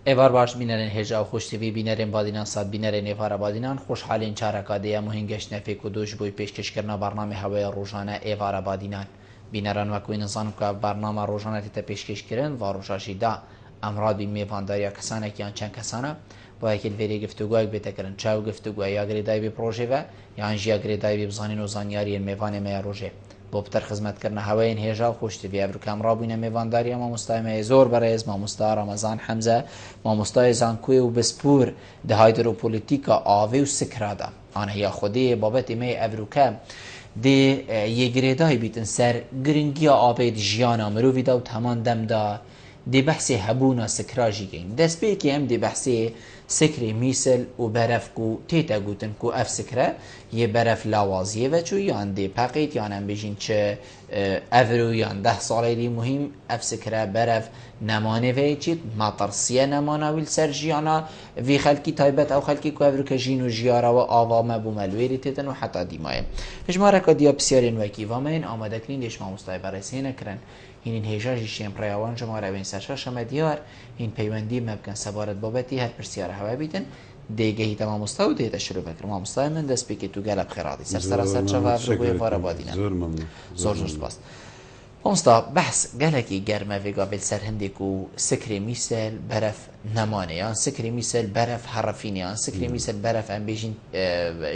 ایوار باش بینرین هجا و خوشتیوی بینرین بادینان صد بینرین ایوار بادینان خوشحالین چارکادیا مهنگش نفی کدوش بوی پیشکش کردن برنامه هوای روزانه ایوار بادینان بینران وکوی نظام که برنامه روزانه تا پیشکش کردن و روشاشی دا امراض بین میوانداریا کسانه که چند کسانه با یکی الوری گفتگوی بتکرن چاو گفتگوی یا گریدای بی پروژه و یا انجیا گریدای بی بزانین و زانیاری میوان می روزه با بتر خدمت کردن هوای هجا خوشتیوی ابرو کامرا بین میوانداری ما مستعمل زور برایز ما مستعار رمضان حمزه ما مستعد زانکوی و بسپور دهایت رو پولیتیکا آوی و سکرادا آن هیا خودی بابت می ابرو کام دی یه گریدای بیتن سر گرینگیا آبید جیانا مروی دا و تمان دم دا دی بحثی هبونا سکراجی گین دست بی که هم دی بحثی سکری میسل و برف کو تیتا گوتن کو اف سکره یه برف لاوازیه و چو یان دی پاقیت یان هم بجین چه افرو یان 10 ساله دی مهم اف سکره برف نمانه وی چید مطرسیه نمانه ویل سر جیانا وی خلکی تایبت او خلکی کو افرو که جین و جیارا و آوامه بو ملویری تیتن و حتی دیمایه هجماره که دیا بسیارین وکی وامین آماده کنین دیش ما مستای برسی نکرن این هجاجی شیم پریوان جماره بین سرشا شما دیار این پیوندی ممکن سبارت بابتی هر پرسیار هوا بیتن دیگه هی تمام مستوى دیتا شروع بکر ما مستوى من دست بکی تو قلب خیراتی سر شفا بروی وارا بادینا زور ممنون زور سپاس مستوى بحث قالكي گرمه في قابل سر هنديكو سكري ميسل برف نمانه يعني سكري ميسل برف حرفيني يعني سكري ميسل برف ام بيجين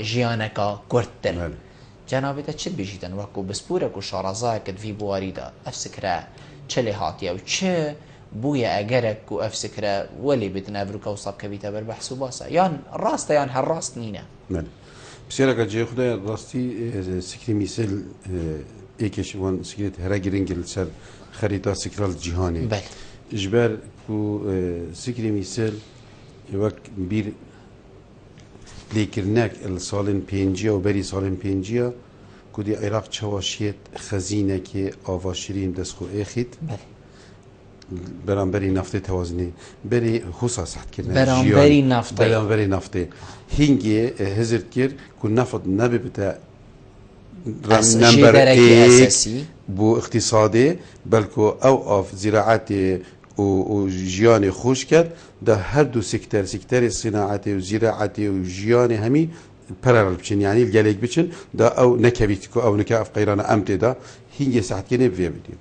جيانكا كورتن جنابه تا چه بیشیدن وکو بسپوره کو شارزا کد وی بواریدا افسکره چلی هاتیا و چه بویا اگر کو افسکره ولی بدن افروکا و صاب کبیتا بر بحثو باسا یان راست یان هر راست نینه بله بسیار که خدا راستی سکری میسل ایکش وان سکریت هر گرینگل سر خریطه سکرال جهانی بله اجبار کو سکری میسل وک بیر لیکرنک السالن پنجیا و بری سالن پنجیا کدی عراق چواشیت خزینه که آواشرین دستخو اخید برانبری نفته توازنی بری خصاص حد کردن برانبری نفته برانبری نفته هنگی هزرد کرد که نفت نبی بتا نمبر اساسی بو اقتصادی بلکه او آف زراعت و جیان خوش کرد ده هر دو سکتر صناعتی و زراعتی و جیان همی پررل بچن یعنی الجلیک بچن ده او نکویت کو او نکاف قیران امت ده هنگی ساعت کنه بیا بدیم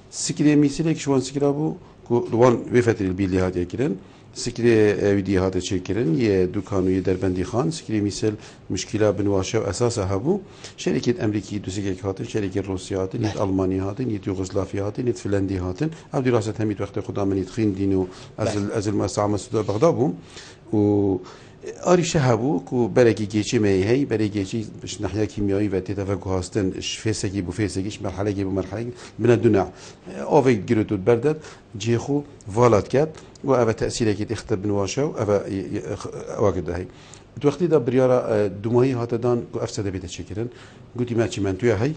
سکری میسیله که شوان سکرا بو کو روان وفتر البیلی هات یکرن سکری ویدی هات چکرن یه دکانو یه دربندی خان سکری میسل مشکل بنواشه و اساس هبو شرکت امریکی دو سکه هاتن شرکت روسیه هاتن نیت آلمانی هاتن نیت یوگسلافی هاتن نیت فنلندی هاتن او دراسات همین وقت خدا من یتخین دینو از المؤسسه مسعود بغداد بوم و آریشه هبو کو برای گیچی میهی برای گیچی ناحیه کیمیایی و تفکر هستن فیسکی بو فیسکیش مرحله کی بو مرحله من الدنيا اوفي گرتود بردد جيخو والات كات و او تاثير کی اختب بنواشه و او وقت هي وقتی دا بریارا دومایی هاتدان کو افسده بیت چکرن گوتی ما چی من توی هی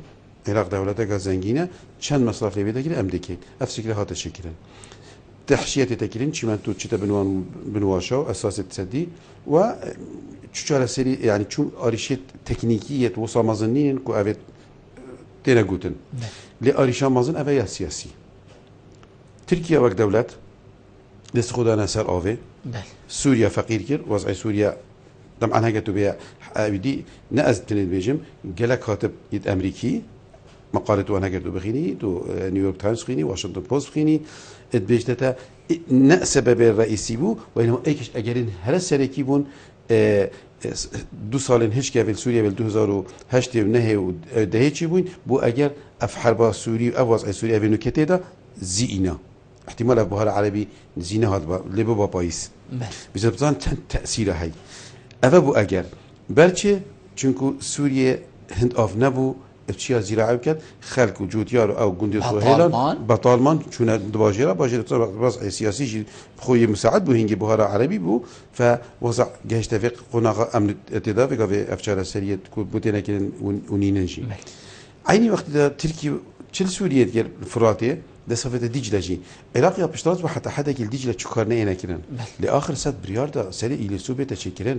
عراق دولت زنگینه چند مصرف لی بیت ام دکی افسکره هات چکرن تحشية تكرين شو من توتشتا بنواشو أساس تصدي و شو على سري يعني شو أريشة تكنيكية وصا مازنين كو أبد تينا جوتن لأريشة مازن أبي سياسي تركيا وقت دولة دست خدانا سر آوي سوريا فقير كير وضع سوريا طبعا هاجا تبيع أبدي نأز تنين بيجم جلا كاتب يد أمريكي مقالته أنا قدو بخيني دو نيويورك تايمز خيني واشنطن بوست خيني اتبيجتها سبب الرئيسي بو وإنه أيكش أجرين هلا سريكي بون دو سالن هش كافل سوريا بال 2008 ونهي ودهيتشي بون بو أجر أف حرب سوري أو وضع سوريا في نكتة ده زينا احتمال أبوها العربي زينا هذا لبابا بايس بزبطان تأثيره هاي أبو أجر برشة چونكو سوريا هند أف نبو اشياء زراعه کرد خلق وجود یارو او گوندی سوهیلان بطالمان چون دواجره باجره وضع سیاسی خوی مساعد بو هنگی بهار عربی بو فوضع جهش تفق قناغ امن اتدافق في افشار سريه بوتينا كن ونينجي عيني وقت تركي چل سوريه ديال الفراتيه ده صفه دجله جي عراق يا بشتراز وحتى حدا كل دجله تشكرنا هنا كرن لاخر سد بريار ده سري الى سوبيا تشكرن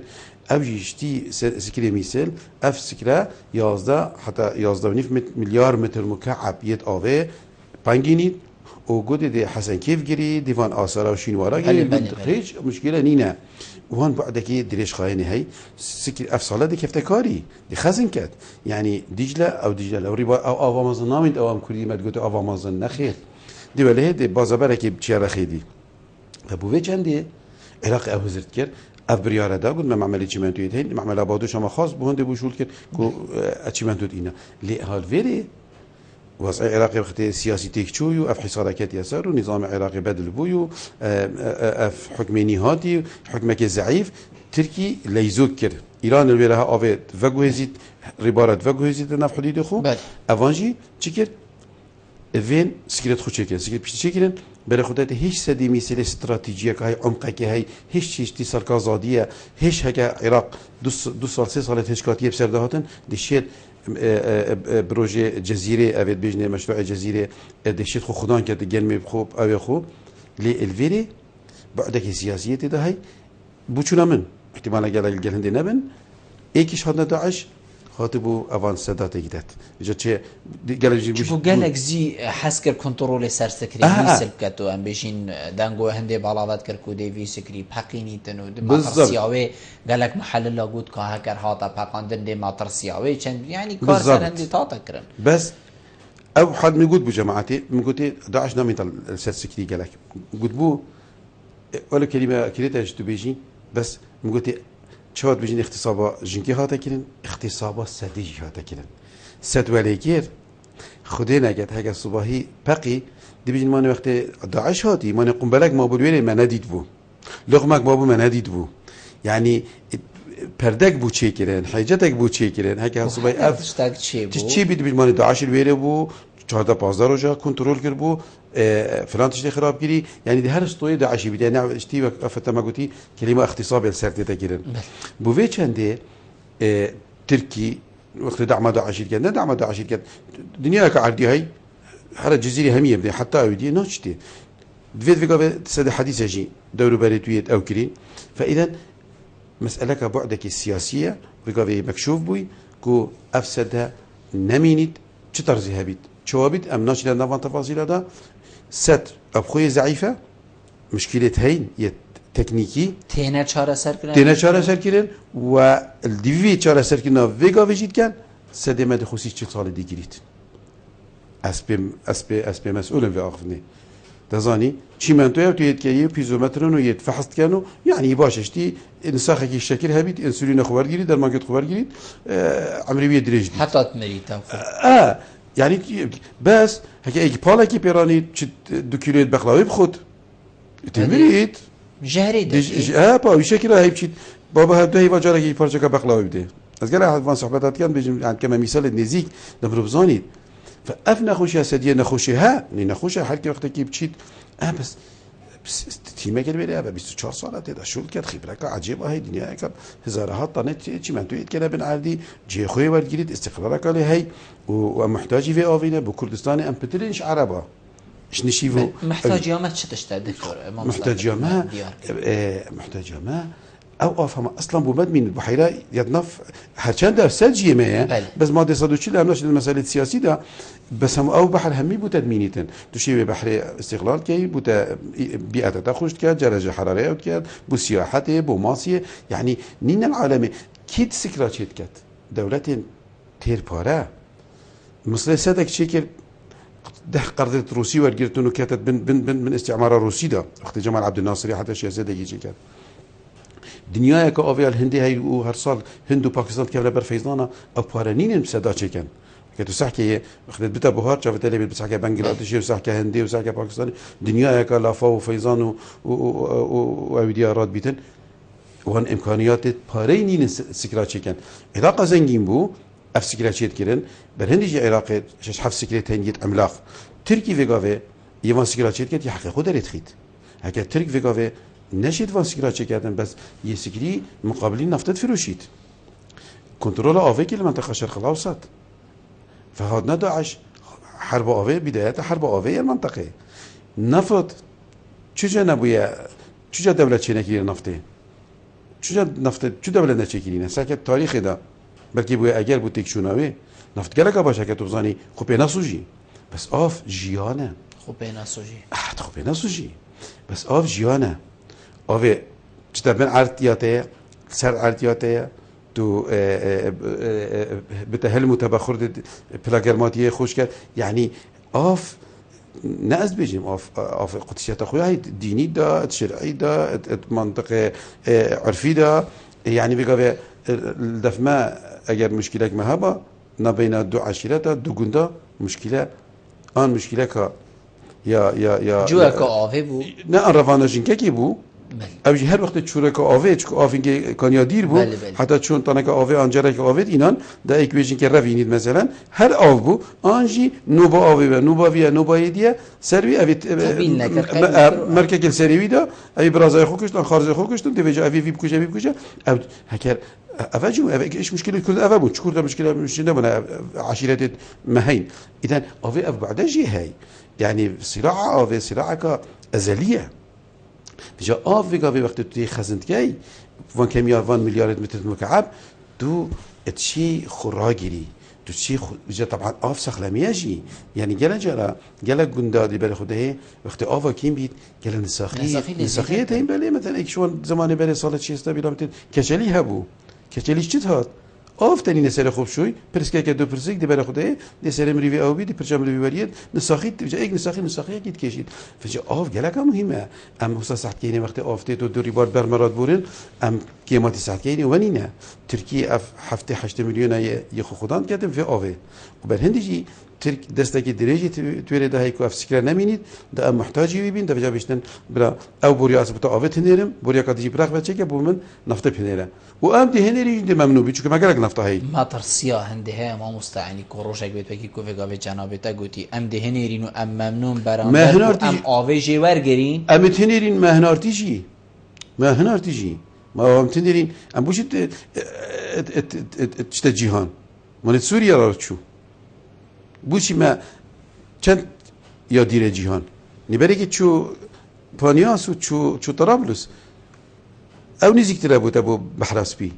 او يشتي سكري ميسل اف سكرا يازدا حتى يازدا 9 مليار متر مكعب يت اوه بانجيني و قد دي حسن كيف جري ديفان آثار وشينوارا بله، جري بله، هيج مشكلة نينا وهون بعدك دريش خايني هي سكر أفصالة دي كيف تكاري دي خزن كات يعني دجلة أو ربا أو أوامازن نامد أو أم كردي ما تقول أوامازن نخير دي ولی هدی بازابره که بچیار خیلی فبوفه چنده عراق او هزرد کرد اف بریاره دا گفت من معملی چیمنتویت هین معمل آبادو شما خاص بهنده بوشول کرد کو چیمنتویت اینا لی حال وری وضع عراقي وقت سياسي تيكشويو اف حصاركات يسار ونظام عراقي بدل بويو اف حكميني هاتي حكمك ضعيف تركي ليزوك كر ايران الولاها اوفيت فغوزيت ريبارات فغوزيت ناف حدود خو افانجي تشكر فين سكرت خو تشكر سكرت بتشكرن بلا خدات هيش سدي مثل استراتيجيه هاي عمقك هاي هيش اتصال كازاديه هيش هكا عراق دو سال سه سال تشكاتيه بسردهاتن دشيت بروژه جزیره اوید بیجنه مشروع جزیره دشت خو خدان کرد گلمی خوب اوی خوب لی الویری بعدك سیاسیت ده هی بوچونا من احتمالا گل هنده نبن ایکیش هادن داعش خاطبو اوان صدات گیدت جا چه گلجی چو گلک زی حس کر کنترل سرسکری میسل کتو ام بیشین دنگو هنده بالاوت کر کو دیوی سکری پقینی تنو ماتر سیاوی گلک محل لاگود که هکر هاتا پقاندن دی ماتر سیاوی چند یعنی کار سر هنده تاتا کرن بس او حد میگود بو جماعتي میگوتی داعش نمیتال سرسکری گلک گود بو ولا كلمه كريتاش تو بيجي بس میگوتی چهار بیشین اختصابا جنکی هاتا کردن اختصابا سدیجی هاتا کردن سد ولی کر خودی نگد هاگه صبحی پقی دی بیشین من وقت داعش هاتی من قنبلک ما بودویره من ندید بو لغمک ما بو من ندید بو یعنی پردک بو چی کردن حیجتک بو چی کردن هاگه صبحی اف چی بید بیشین من داعش الویره بو 14-15 روزه کنترل کرد بو فلان تشتي خراب كيري يعني دي هر استوي داعشي بدي انا اشتي افتا ما قلتي كلمه اختصاب السرت تاكيرن بوفي چنده تركي وقت دعم داعشي كان دعم داعشي كان دنيا كعردي هي هر الجزيره هميه بدي حتى اودي نوشتي فيت فيغا سد حديث جي دورو بريتويت او كرين فاذا مساله بعدك السياسيه فيغا مكشوف بوي كو افسدها نمينيت چطر ذهبت شوابد ام ناشي لنا تفاصيل هذا ست ابخوي ضعيفه مشكله هين تكنيكي تينا چاره سر كرن والديفي چاره سر كنا فيغا وجد كان سدمه ده خصيص چه سال دي گريت اسبي مسؤول في اخفني تزاني چيمنتو يا تويت كي بيزومترن ويت فحصت كانوا يعني باششتي نساخك الشكل هبيت انسولين خبر جريد درماكت خبر جريد عمليه دريج حتى تمريت يعني بس هكا ايك بالا كي بيراني 2 كيلو بقلاوي بخد تمريت جهريد با بشكل هاي بشيت بابا هبدا هي وجاره كي بارچه بقلاوي بده از قال هاد صحبتات كان بيجي عند كما مثال نزيك دبر بزانيد فافنا خوش يا سديه نخوشها نخوشها حركه وقت كي بشيت بس تیمه که بره و 24 ساله تا شول کرد خبره عجیبه هی دنیا که هزارها طن چی من تویت کنه بن عردی جی خوی ورد گرید استقرار کاله هی و محتاجی في آوینه با کردستان ام پترینش عربا ايش نشيفو محتاج ما تشتشت دكتور محتاج ما او افهم اصلا بومد من البحيره يضنف هرچند در سجيه ما بس ما دي صدوشي لامناش المسائل السياسيه ده بس هم او بحر همي بو تدمينيتن تشي بحر استقلال كي بو بيئه تخشت كات درجه حراريه كات بو سياحته بو ماسيه يعني نين العالمي كيد سكراتشيت كات دولتين تير بارا مثل سدك شكل ده قرضة روسي ورجرتونو كاتت من استعمار الروسي ده وقت جمال عبد الناصر حتى شيزاده يجي كات دنيا كأوفيا الهندي هاي وهر صار هند وباكستان كيف لبر فيزانا أبارنين بسدا شكن كتو سحكي أخذت بتا بهار شافت اللي بتسحكي بنجلاديشي وسحكي هندي وسحكي باكستاني دنيا كلافا وفيزان وأوديا راد بيتن وهن إمكانيات بارينين سكرات شكن عراق زنجين بو أف سكرات شيت كيرن برهندي عراق شش حف سكرات هنجيت عملاق تركي فيجافي يوان سكرات شيت كت يحقق خود رتخيت هكذا ترك فيجافي نشيد وان سكرات شكاتن بس يسكري مقابلين نفتت فروشيت كنترول آوي المنطقة الشرق الأوسط فهاد داعش حرب آوي بداية حرب آوي المنطقة نفط چجا نبويا چجا دولة چنكير نفطه چجا نفط چجا دولة نچكيرينه ساكت تاريخ ده بلكي بويا اگر بو تكشوناوي نفط گلك باشا كتو بزاني خو بيناسوجي بس آف جيانه خب بیناسوجی خب بیناسوجی بس آف جیانه آف چطور من عرضیاته سر عرضیاته تو بتهل متبخر پلاگرماتیه خوش کرد یعنی آف ناس بيجيم اوف قدسيات اخويا هي ديني دا شرعي دا منطقه عرفي دا يعني بقى الدفما اگر مشكلك مهبه نبين دو عشيرات دو غندا مشكله ان مشكله كا يا جوا كافي بو نه روانجين كي بو اوجی هر وقت چوره که آوه چون آوه اینکه کانیا دیر بود حتی چون تانه که آوه آنجره که آوه اینان دا یک بیشین که روینید مثلا هر آوه بو آنجی نوبا آوه و نوبا ویا نوبا یدیه سروی اوید مرکه کل سریوی دا اوی برازای خو کشتن خارزای خو کشتن دیویجا اوی وی بکشه او هکر اوه جو اوه ایش مشکلی کل اوه بود چکور دا مشکل مشکل بنا عشیرت مهین ایدن آوه او بعده جی هی یعنی صراع آوه صراع که ازلیه جا آف ویگا وقتی توی خزندگی وان کمیار 1 میلیارد متر مکعب تو اتشی خوراگیری تو چی جا طبعا آف سخلمیه جی یعنی گله جرا گله گندادی بر خوده وقتی آوا کیم بید گله نساخیه تیم بله مثلا ایک شون زمانی بره سال 60 بیرامتن کچلی هبو کچلیش چی هات آف تنی نسر خوب شوی پرسکه که دو پرسک دی بر خوده دی سر مریوی او بی دی پرچم مریوی وریت نساخیت جا ایک نساخی کیت کشید فجا آف گله که مهمه ام حسا ساعت کینی وقتی آف تی دو ریبار برمراد بورن ام قیمتی ساعت کینی ونی نه ترکیه اف هفته 8 میلیون یخو خودان کردم فی آوه و بر هندی ترک دستکی درجی توی ده هیکو اف سکر نمینید ده ام محتاجی ببین ده بجا بشتن برا او بوریا اسبتا آوه تنیرم بوریا کاتیجی براخ بچه که بومن نفته پنیره و ام ده هنری ده ممنوع بی چون ما گرگ نفته هی ما ترسیا هنده ها ما مستعینی کروشک بیت بکی کوفه گاوه جنابه تا گوتی ام ده هنرین و ام ممنون برام ام آوه جیور گرین ام تنیرین مهنارتیجی ما ام تنیرین ام بوشید چت جهان من سوریا را چو بوشی ما چند یا دیر جهان نبره که چو پانیاس و چو طرابلس او نزیکتره بود ابو بحر اسپی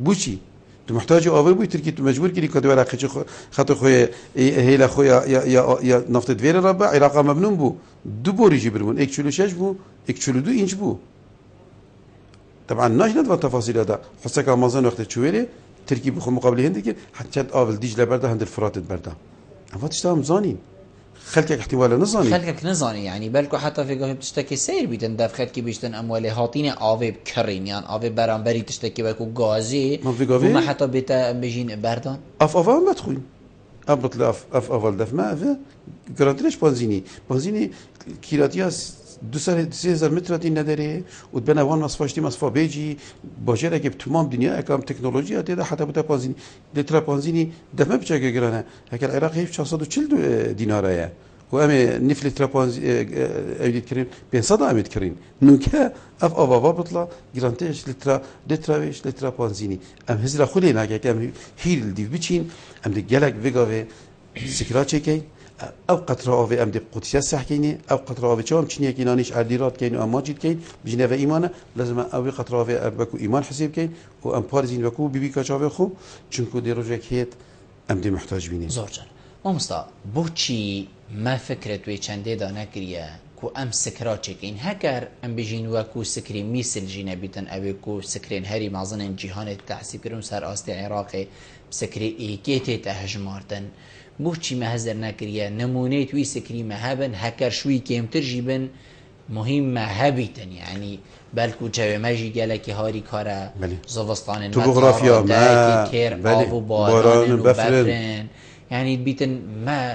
بوشی تو محتاج آور بودی ترکی تو مجبور کردی کدوم عراقی خط خوی هیلا خوی یا نفت دویر ربع عراق ممنون بو دو بوریجی برمون 1.6 بو 1.2 اینچ بو طبعا ناجند و تفاصیل هذا حسك امازون وقت تشويري تركي بخو مقابل هندي كي حتى اول ديجله برده هند الفرات برده اما تشتام زانين خلقك احتمال نزاني خلقك نزاني يعني بالكو حتى في قهوه بتشتكي سير بيتن داف خلقي بيشتن اموال هاتين اوي بكرين يعني اوي برانبري تشتكي بالكو غازي وما حتى بيتا بيجين بردان اف ما تخوين ابط اف اول دف ما في جرانتريش بنزيني كيلاتياس 200 متر دین نداره و بنا وان مصفاشتی مصفا بیجی باشه که تمام دنیا اکام تکنولوژی هده حتی بوده پانزینی لیتر پانزینی دفعه بچه که گرانه هکر عراق هیچ 440 دیناره و امه نف لیتر پانزی اوید کریم 500 امید کریم نوکه اف آوا بطلا گرانتش لیتر پانزینی ام هزلا خلی نگه که ام هیل دیو بچین ام دی گلک وگاوه سکرا چکین او قطره آوه ام دی قدسیت سحکینی او قطره آوه چه هم چنیه که نانیش عردیرات کین و ام ماجید کین بجنه و ایمانه لازم اوی قطره آوه بکو ایمان حسیب کین و ام پارزین بکو بی کچاوه خو چونکو دی روژه کهیت ام دی محتاج بینیم زور جان مامستا بوچی ما فکرت وی چنده دا نکریه کو ام سکرا چکین هکر ام بجین وکو سکری میسل جینه بیتن اوی کو سکرین هری مازن جهان تحصیب کرون سر آست عراقی سکری ایکیت تهجمارتن بوچی مهزر نکریه نمونه توی سکری مهبن هکر شوی کمتر جیبن مهم مهبیتن یعنی بلکو جوه مجی گله که هاری کاره زوستان توپوغرافیا ما کر آب و باران و بفرن یعنی بیتن ما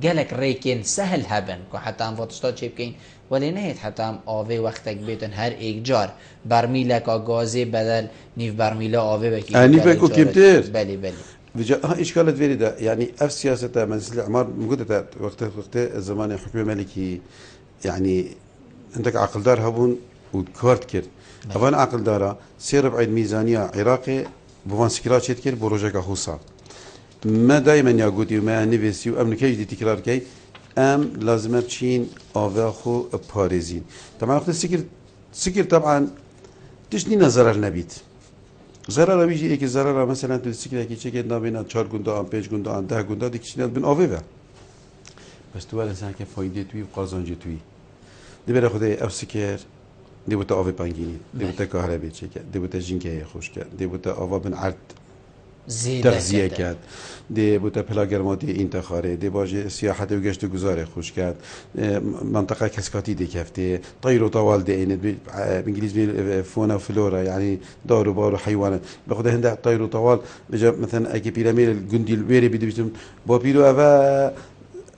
گلک ریکن سهل هبن که حتی هم واتشتا چه بکن ولی نهید حتی هم آوه وقتک بیتن هر ایک جار برمیله که گازه بدل نیف برمیله آوه بکی نیف بکو کمتر بله ها إشكالات فيريدا يعني أف سياسة مجلس الإعمار موجودة وقت زمان الحكم الملكي يعني عندك عقل دار هبون وكارت كير أفان عقل دارا سير بعيد ميزانية عراقي بوان سكرات شيت كير بروجك خوصا ما دائما يقولي وما نفسي وأمن كيج دي تكرار كي أم لازم تشين أفاخو باريزين طبعا وقت السكر طبعا تشني نظر النبيت ضرر بيجي ايك ضرر مثلا تو سيكلا كي چه نابينا 4 گوندا 5 گوندا 10 گوندا ديكشنال بن اوه بس تو انسان که فایده توی و قازانج توی دبر خدای او سکر دبوت آب پنگینی دبوت کهربی چه کرد دبوت جنگه خوش کرد دبوت آب بن عرض تغذیه کرد دی بوده پلاگرماتی انتخاره دی باج سیاحت و گشت و گذار خوش کرد منطقه کسکاتی دی کفته طیر و طوال دی اینت بانگلیزی فونا و فلورا یعنی دار و بار و حیوانات بخوده هنده طیر و طوال بجا مثلا اگه پیرامیر الجندی الویری بیدی بیشتم با پیرو اوا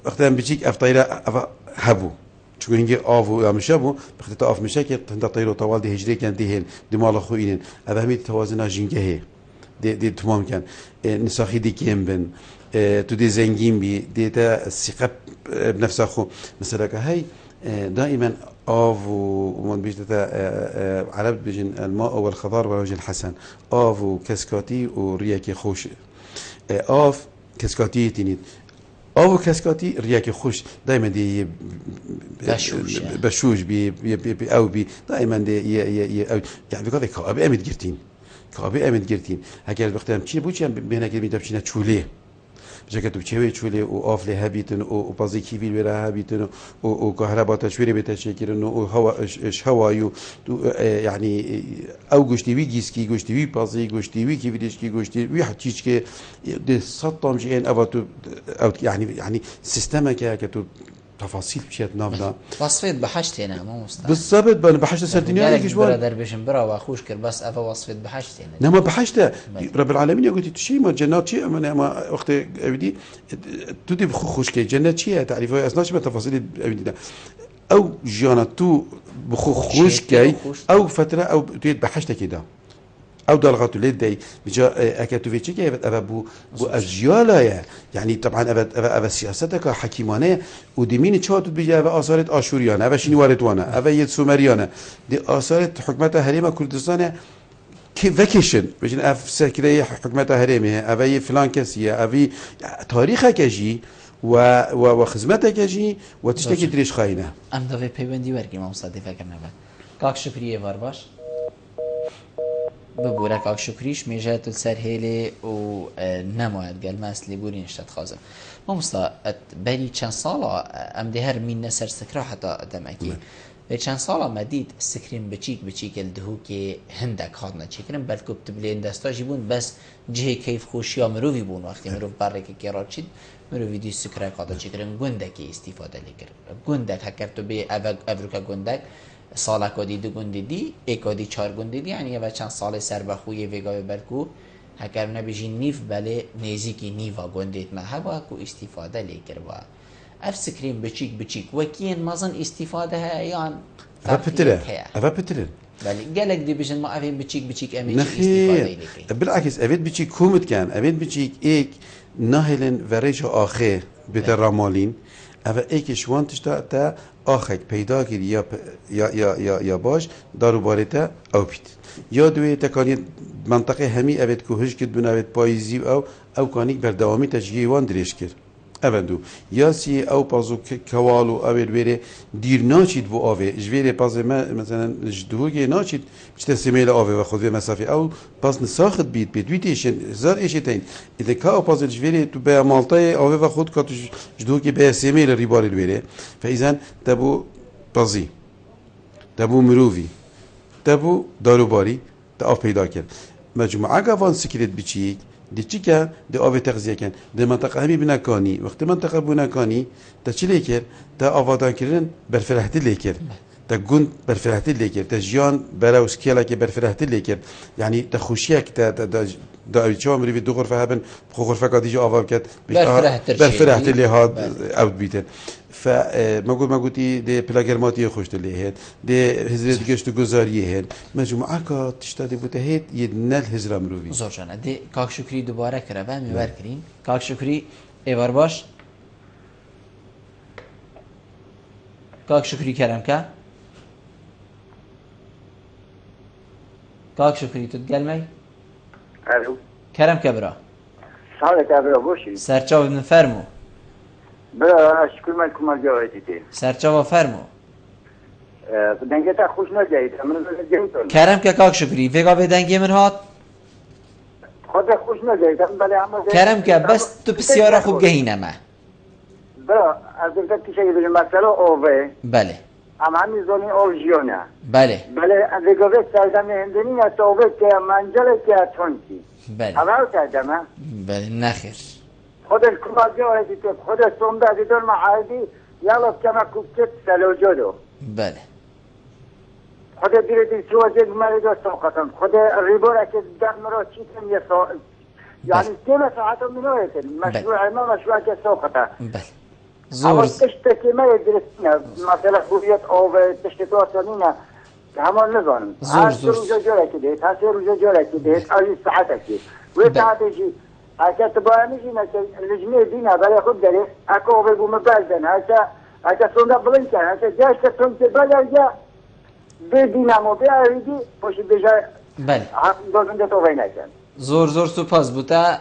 وقتی بچیک اف طیره اوا هبو چون هنگی آف و میشه بو بخاطر تا آف میشه که هنده طیر و طوال دی هجری کن دی هن دی مال خوینن اوا همین توازن جنگه دي تمام كان نساخي دي كيم بن تو دي زنجين بي دي تا الثقة بنفس أخو مثلا هاي دائما آف ومن بيجي تا عرب بيجن الماء والخضار والوجه الحسن آف وكسكاتي ورياكي خوش آف كسكاتي تنيد آف كسكاتي رياكي خوش دائما دي بشوش بي أو بي دائما دي يعني بقى كأبي أمد جرتين کابه امید گرتین اگر بختم چی بود چی بهنه که میتونم چی چوله بچه تو چه چوله و آفله هبیتن و بازی کی بیل بره هبیتن و کهرباء تشویری بتشکرن و هوا هوایو يعني او گشتیوی گیسکی گشتیوی بازی گشتیوی کی بیلش کی گشتیوی حتیش که ده سطام جین او تو او يعني سیستم که تو تفاصيل بشيت نافدا وصفت بحشت هنا مو مستعد بالضبط بحشت سردينيا هيك شوال برا بيشن برا واخوش كر بس افا وصفت بحشت هنا نما بحشت رب العالمين يقول شيء ما جنات شيء ما وقت ابدي تودي بخوش كي جنات شيء تعريفها اسناش بتفاصيل ابدي او جانتو بخوش كي او فتره او تريد بحشت كده او دلغات اليد دي بجا اكاتوفيتشي كي ابو اجيالا يعني طبعا ابا سياستك حكيمانه ودمين تشات بيجا ابا اثارت اشوريانه ابا شينواردوانه ابا يد سومريانه دي اثارت حكمت هرم كردستان كي فيكيشن بجن اف سكري حكمت هرمه ابا فلان كسيه ابي تاريخك كجي وخدمتك كجي وتشتكي دريش خاينه ام دافي بيبندي ورقي ما مصادفه كنا كاك شكريه وارباش ببورك اك شكريش ميجات السر هيلي و نمايد قال ما اسلي بورين اشتت خازم ما مستا بلي چند سالا ام ده هر مين نسر سكرا حتى دمكي بلي چند سالا مديد سكرين بچيك الدهو كي هندك خادنا چكرن بلكو بتبلين دستا جيبون بس جهه كيف خوشيا مروفي بون وقتی مروف برك كيرات شد مروفي دي سكرا قادا چكرن گندك استفاده لكر گندك هكرتو بي افروكا گندك سال کدی دو گندی دی اکادی چهار گندی دی یعنی و چند سال سر بخوی وگای برکو هکر نبیجی نیف بله نیزیکی نیوا گندیت ما هوا کو استفاده لیکر و اف سکرین بچیک وکین مازن استفاده هیان افا بتره بله گلک دی بیشن ما افین بچیک امیچ استفاده لیکر بالعکس افید بچیک کومت کن افید بچیک ایک نهلن ورش آخه بترامالین اول ایکش وانتش تا آخک پیدا کرد یا باش دارو بارته او بیت یا دوی تکانی منطقه همی اوید که هش کرد بنا اوید پاییزی او کانیک بر دوامی تشگیه وان درش کرد اوندو یا سی او پازو کوالو اوید ویره دیر ناچید و آوه جویره پازه مثلا جدوه ناچید بچه سمیل آوه و خود مسافه او پاس نساخت بیت ایشن هزار ایشه تین ایده که او پازه جویره تو به مالتای آوه و خود که جدوه که به سمیل ریباری الویره فایزن تبو پازی تبو مروفی تبو داروباری تا آف پیدا کرد مجموعه گوان سکرت بچیک دی چی که دی آب تغذیه کن دی منطقه همی بنکانی وقتی منطقه بنکانی تا چی لیکر تا آبادان کردن برفرهتی لیکر تا گند برفرهتی لیکر تا جیان برای سکیلا که برفرهتی لیکر یعنی تا خوشیه که تا چه مریوی دو غرفه هبن خو غرفه که دیجا آواب کرد برفرهتی لیهاد اوت بیتن فما قلتي دي بلاغرماتيه خوشت اللي هاد دي هزرت گشت گزاریه هاد مجموعه کا تشتادي بوتهيت يدنال هزرا مروي زور جانا دي كاك شكري دوباره كرا میبر کرین كاك شكري ایوار باش كاك شكري كرم کا كاك شكري تتقلمي الو كرم كبرا سالك ابرا بوشي سرچاو ابن فرمو برا شکر من کمال جوایتی تی سرچاو فرمو دنگه تا خوش نجایید امروز جمتون کرم که کاک شکری وگا به دنگی من هات خود خوش نجایید بله اما کرم که بس تو بسیار خوب گهینه ما برا از دیگه که شاید مثلا اوه بله اما همین زونی اوژیونه بله بله دیگه سردم هندونی یا توبه که منجله که تونکی بله اول کردم بله نخیر خودش کمک جوهدی که خودش سنده دیدون معادی یالا کما کوبکت سلوجودو بله خود دیردی سوازی مرد و سوقتم خود ریبور که در مرا چیتن یه يعني كما ساعته من وقت مشروع ما مشروع كسوقته بله زور زور تشتكي ما يدرسنا مثلا هوية او تشتكي سنينة همان نظام زور روجا جولا كده هاسي روجا جولا كده اي ساعتك وساعتك هكا تبانيجي نجمي دينا بلا خد داري اكو بيبو مبالدن هكا سوندا بلنكا هكا جاش كتونك بلا جا بدينامو بيعيدي باش بيجا بله دوزن ده تو بيناكن زور سپاس بوده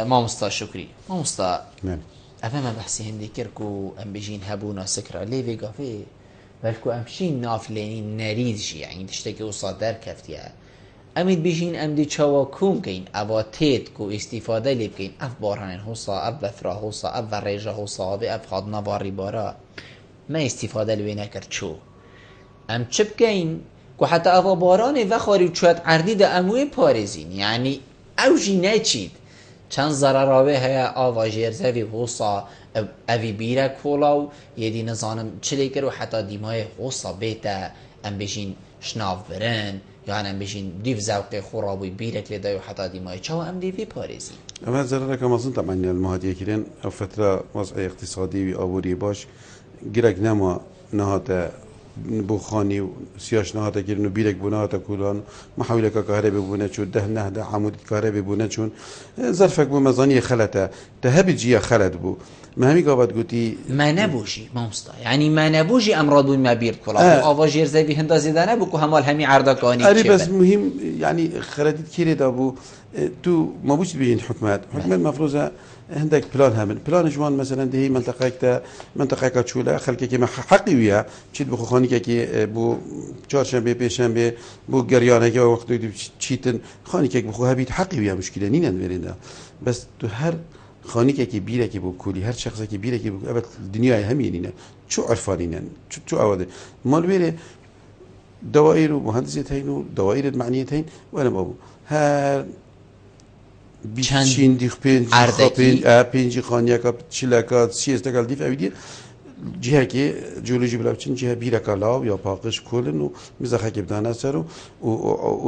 مامستا شکری مامستا نعم اوه ما بحثی هندی کرکو ام بجین هبونا سکرا لیوی گافه بلکو امشین نافلینی نرید جی یعنی تشتکی و صادر کفتیه امید بجین ام دی چواکون کین اوا تید کو استفاده لیب کین اف بارهن حوصا اف بفرا حوصا اف ریجا حوصا اف خادنا واری بارا ما استفاده لوی نکرد چو ام چپ کین که حتی اوا بارانه و خاری چوت عردی ده اموی پارزین یعنی اوجی نچید چند ضرراوه هیا آوا جرزوی حوصا اوی بیره کولاو یدی نزانم چلی کرو حتی دیمای حوصا بیتا ام بشین شناف برن یا ام بشین دیو زوق خورابوی بیره کلیده و حتی دیمای چاو ام دیوی پارزین اما ضرر كما ظن طبعا المهادية كيرين او فترة وضع اقتصادي وابوري باش جرق نما نهاتا بو خانی و سیاش نهاتا گیرن و بیرک بو نهاتا کولان محاوله که کاره ببونه چون ده نهده عمود کاره ببونه چون ظرفک بو مزانی خلطه تهبی جیا خلط بو ما همی قابد گوتی ما نبوشی مامستا یعنی ما نبوشی امراض بو ما بیرد کلا آوا جرزه بی هندا زیده نبو که همال همی عردکانی اری بس مهم يعني خردت كيري دابو تو ما بوش بين حكمات مفروضه عندك بلان همن بلان جوان مثلا دهي منطقه تشولا خلك كما حقي ويا تشيد بخو خانيك كي بو چهارشنبه بيشنبه بو گريانه كي وقت تشيتن خانيك بخو هبيت حقي ويا مشكله نين ورينا بس تو هر خانيك كي بيره كي بو كولي هر شخص كي بيره كي بو ابد الدنيا همينينا شو عرفانين شو عوده مال ويره دوائر ومهندسيتين ودوائر المعنيتين وانا بابو هر بیشین دیخ پنج خانیه که چیلکات سیست کال دیف اویدی جهه که جیولوژی بلافچین جهه بیرکالاو یا پاکش کلن و میزخه که بدان نسر و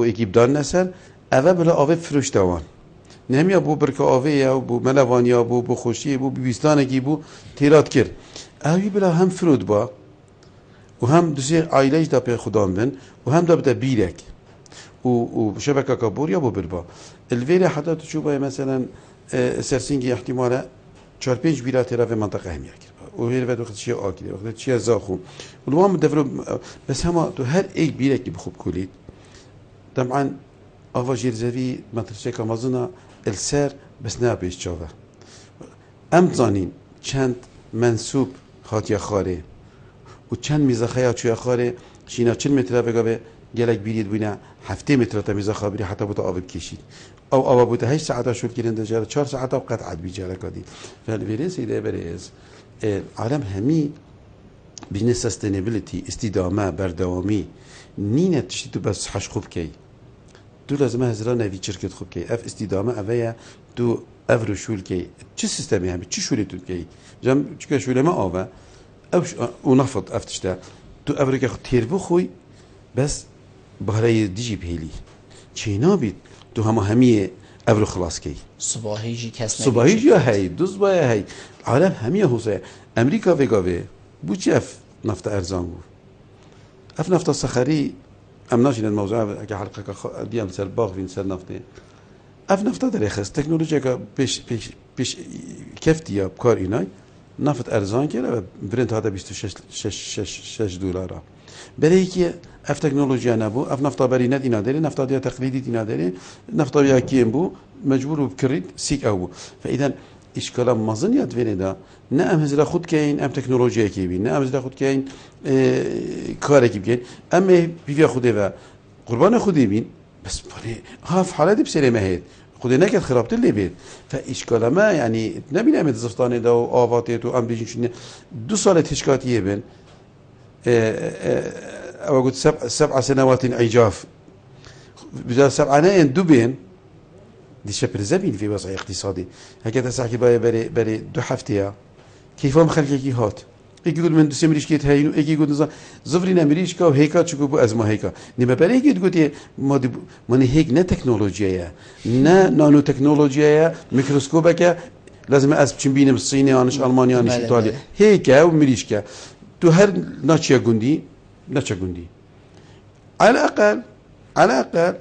اکیب دان نسر اوه بلا آوه فروش دوان نمیا بو برکه آوه یا بو ملوانیا بو خوشی بو بیستانه کی بو تیرات کرد اوی بلا هم فرود با و هم دوستی عائلهش دا پی خدام بن و هم دا بده بیرک و شبكه كابوريا وبربا الفيري حتى تشوفها مثلا سرسينجي احتمالا 4-5 بلاد في منطقه هم ياكل وهي بعد وقت شيء اكل وقت شيء زاخو والمهم ديفلوب بس هما تو هر اي بيرك بخوب كوليت طبعا افا جيرزافي ماتريشا كامازنا السر بس نابيش تشوفا ام زانين چند منسوب خاطيا خاري و چند ميزخيا چويا خاري شينا 40 متر بگاوه گلک بیرید بینه 7 متر تا میزه خابری حتی بوده آب کشید او آب بوده 8 ساعت شد گیرن دجار 4 ساعت قطعت بیجاره کادی فالویرس ایده برز عالم همی بیزنس سستینبیلیتی استدامه بردوامی نینه تشتی تو بس حش خوب کی تو لازم هزرا نوی شرکت خوب کی اف استدامه اویا تو افرو شول کی چه سیستمی هم چه شولی تو کی جام چه شوله ما آوا او نفط افتشته تو افریقا تیربو خوی بس بهرای دیجی بهلی چینا بید تو همیه افرو خلاص کی صباحی جی کس صباحی جی هی دوز بای هی عالم همیه حوزه امریکا وگاوه بو چی اف نفت ارزان بو اف نفت صخری ام ناشین الموضوع اگه حلقه دیام سر باغ وین سر نفته اف نفت در خست تکنولوژی که پیش کفتی یا کار اینای نفت ارزان کرده و برند هاده 26 دلار برای که اف تکنولوژیا نبو اف نفتا برینت اینا داره نفتا دیا تقلیدی اینا داره نفتا بیا کیم بو مجبور بکرید سیک او فاذا اشکال مازن یاد ورده نه ام هزلا خود کین ام تکنولوژیا کی بین نه ام هزلا خود کین کار کی بین ام بیا خوده و قربان خودی بین بس بله ها في حالات بسرعه مهد خدای نکرد خرابتر لی بید فاشکال ما یعنی نبینم زفتانه دا و آواتیت و ام بیشین 2 سال تشکاتیه بین او قلت 7 سنوات عجاف بجا 7 دو بين دي شبر زبين في وضع اقتصادي هكذا ساحكي بري 2 هفته كيف هم خلقي هات يجي يقول من دوسي مريشكيت هاينو يجي يقول نظام زفرين امريكا وهيكا تشكو بو ازما هيكا نما بري يجي تقول ما هيك نا تكنولوجيا نا نانو تكنولوجيا ميكروسكوبك لازم اسب بينم الصيني انش المانيا انش ايطاليا هيكا ومريشكا تو هر ناتشا جندي على الاقل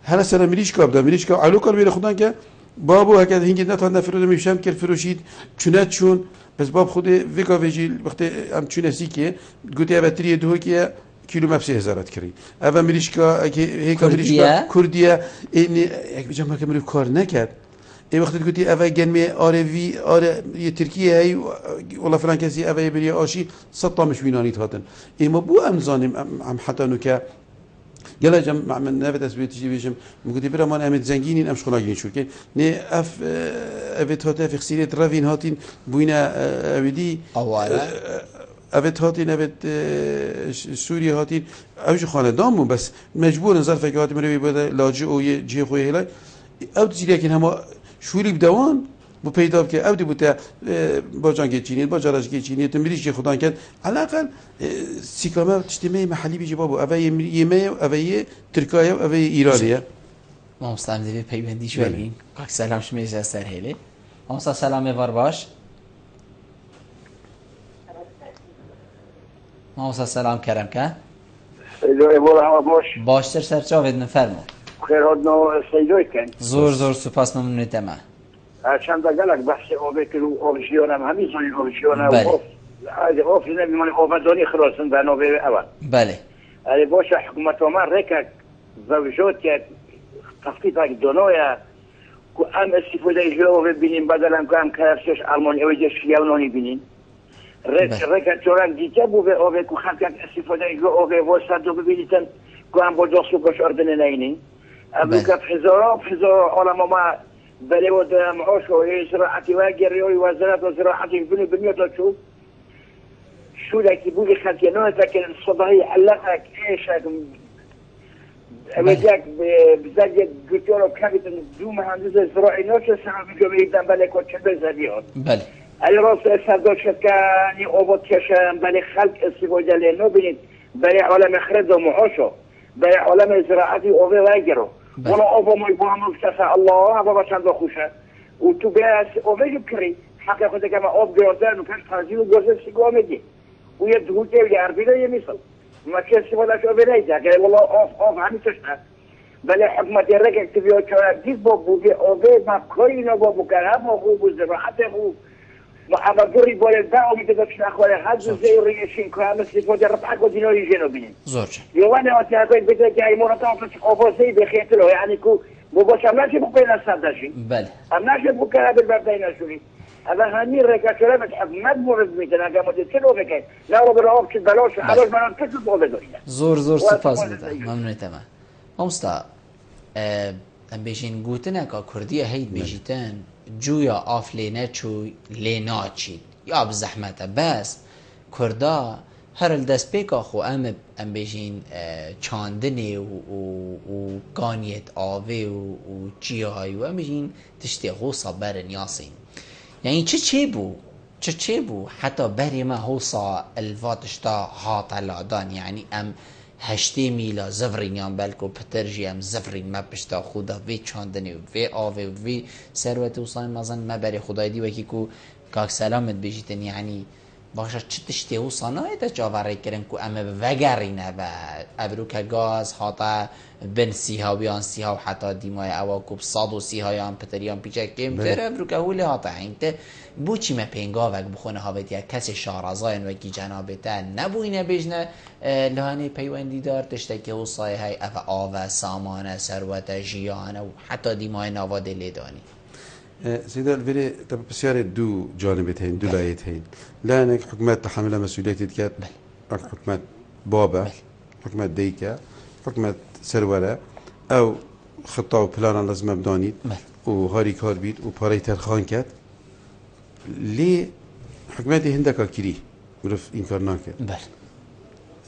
هلا سنه مريشكا بدا مريشكا علو كار بين خدان که بابو هكذا هنجي نتوان فرود میشم کر فروشید چونت چون بس باب خود ویکا ویجی وقتی ام چونه سیکه گوتی ابتری دو که کیلو مبسه هزارت کری اول مريشكا هيك مريشكا كرديه اینی یک بجام که مريف کار نکرد ای وقتی گوتی اول جنمی آره یه ترکیه هی ولا فلان کسی اول بری آشی 100 مش وینانی هاتن اما بو ام زانم ام حتی نو که يلا جم مع من نافت اسبيت شي بيجم مقدي برا ما امد زنجينين ام شخلاجين شو كاين ني اف افيت هوتا في خسيره رافين هاتين بوينا ابدي اولا افيت هاتين افيت سوريا هاتين اوش خاندان بس مجبور نظر فكرات مري بده لاجئ او جي خوي هلا او تجي لكن هما شوري بدوان بو پیدا که اودی بوده با جنگ چینی با جراش چینی تو میریش که خدا کرد علاقل سیکامه اجتماعی محلی بیجی بابو اوه یمه اوه ترکیه اوه ایرانیه ما مستعمل پیوندی شویم که سلام شمیش از سرهله همسا سلام وار باش همسا سلام کرم که باشتر سرچاوید نفرمو خیر هدنو سیدوی کن زور سپاس ممنون تمام چند گلک بحث آبی که رو آبشیانم همی زنی آبشیانم بله آب نمیمانی آبادانی خلاصن به نوبه اول بله علی باشه حکومت ما رکت زوجات که تخفیف اگه دنیا که ام استفاده جو ببینیم بدلن که ام کرفسش آلمانی و جش یونانی بینیم رکت چوران دیگه بو به آب که خلق استفاده جو آب واسط رو ببینیدن که ام با جاسو کش اردن نینی ابو که هزار عالم ما بله و معاش و زراعتی و گریوی وزارت و زراعتی بنی بنیاد شو لکی بودی خدی نه تکن صدایی علقك ایشک اوجاک بزاج گوتورو کمیتن دو مهندس زراعی نوچه سهم جمعیدن بله کچه بزدیاد بله علی راست سردار شد که نی آباد کشم بله خلق استفاده لینو بینید بله عالم خرد و معاشو بله عالم زراعتی اوه و گرو ولا أبو ما يبغى مفتاح الله أبو بس عنده خوشة وتباس أبي كري حقا خذ كما أب جوردان وكان خارجي وجوزف سيقوم يجي ويدهو تيجي عربية يمثل ما كيس ولا شو بنيجا قال والله أوف عم تشتغل بل حكمة الرجل تبيه كذا ديس بابو أبي ما كلنا بابو كلام أبو بزراعته أبو ما أبغى بقول داو متدفش أخواني هذا زي ريشين كلام استفادة ربعك وديناري جنوبين زوج يوانا أتاكل بدك جاي مرتاح في أوفوسي بخيتلو يعني كو بوش أمناش بقينا السادشين بله أمناش بقينا بالبردين شوري هذا هني رجع كلام تحب ما تمر بميتنا قاموا تسلوا بكين لا رب العالمين بلاش حلاش ما نكتب بقول دنيا زور سپاس بده ممنون تمام همستا ام بیشین گوتنه که کردیه هید بیشیتن جویا آف لینه چو لینا چید یا بزحمته بس کردا هر الدست بیکا خو ام بیشین چاندنه و گانیت آوه و چیه و ام بیشین تشتی غوصا برن یاسین یعنی چه بو حتی بری ما هوصا الواتشتا هات الادان یعنی ام 8 میلا زفرینیان بلکو پترجی ام زفرین ما پشتا خدا وی چاندنی وی آوه وی ثروت وصایم مازن ما بری خدای دی وکی کو کاک سلامت بیجیتن یعنی باشا چه تشتی وصانای تا جاوری کرن کو ام وگرینه و ابرو که گاز حتا بن سیها بیان سیها و حتی دیمای اواکو بصاد و سیها یان پتریان پیچه کم تر ابرو که هولی حتا اینته بو چی ما پینگا وک بخونه هاوید یا کسی شارزاین وکی جنابتا نبوینه بجنه لحانه پیوندی دار تشتکی وصای های اف آوه سامانه ثروت جیانه و حتی دیمای نواده لیدانی سيدي الفيري طب بسيارة دو جانبتين دو لايتين لانك حكومات تحملها مسؤولية كات حكومات بابا حكومات ديكا حكومات سرورة او خطة وبلان لازم مبداني و هاری کار بید و پاره ترخان کرد لی حکومت هندکا کری مرف این کار نکرد بله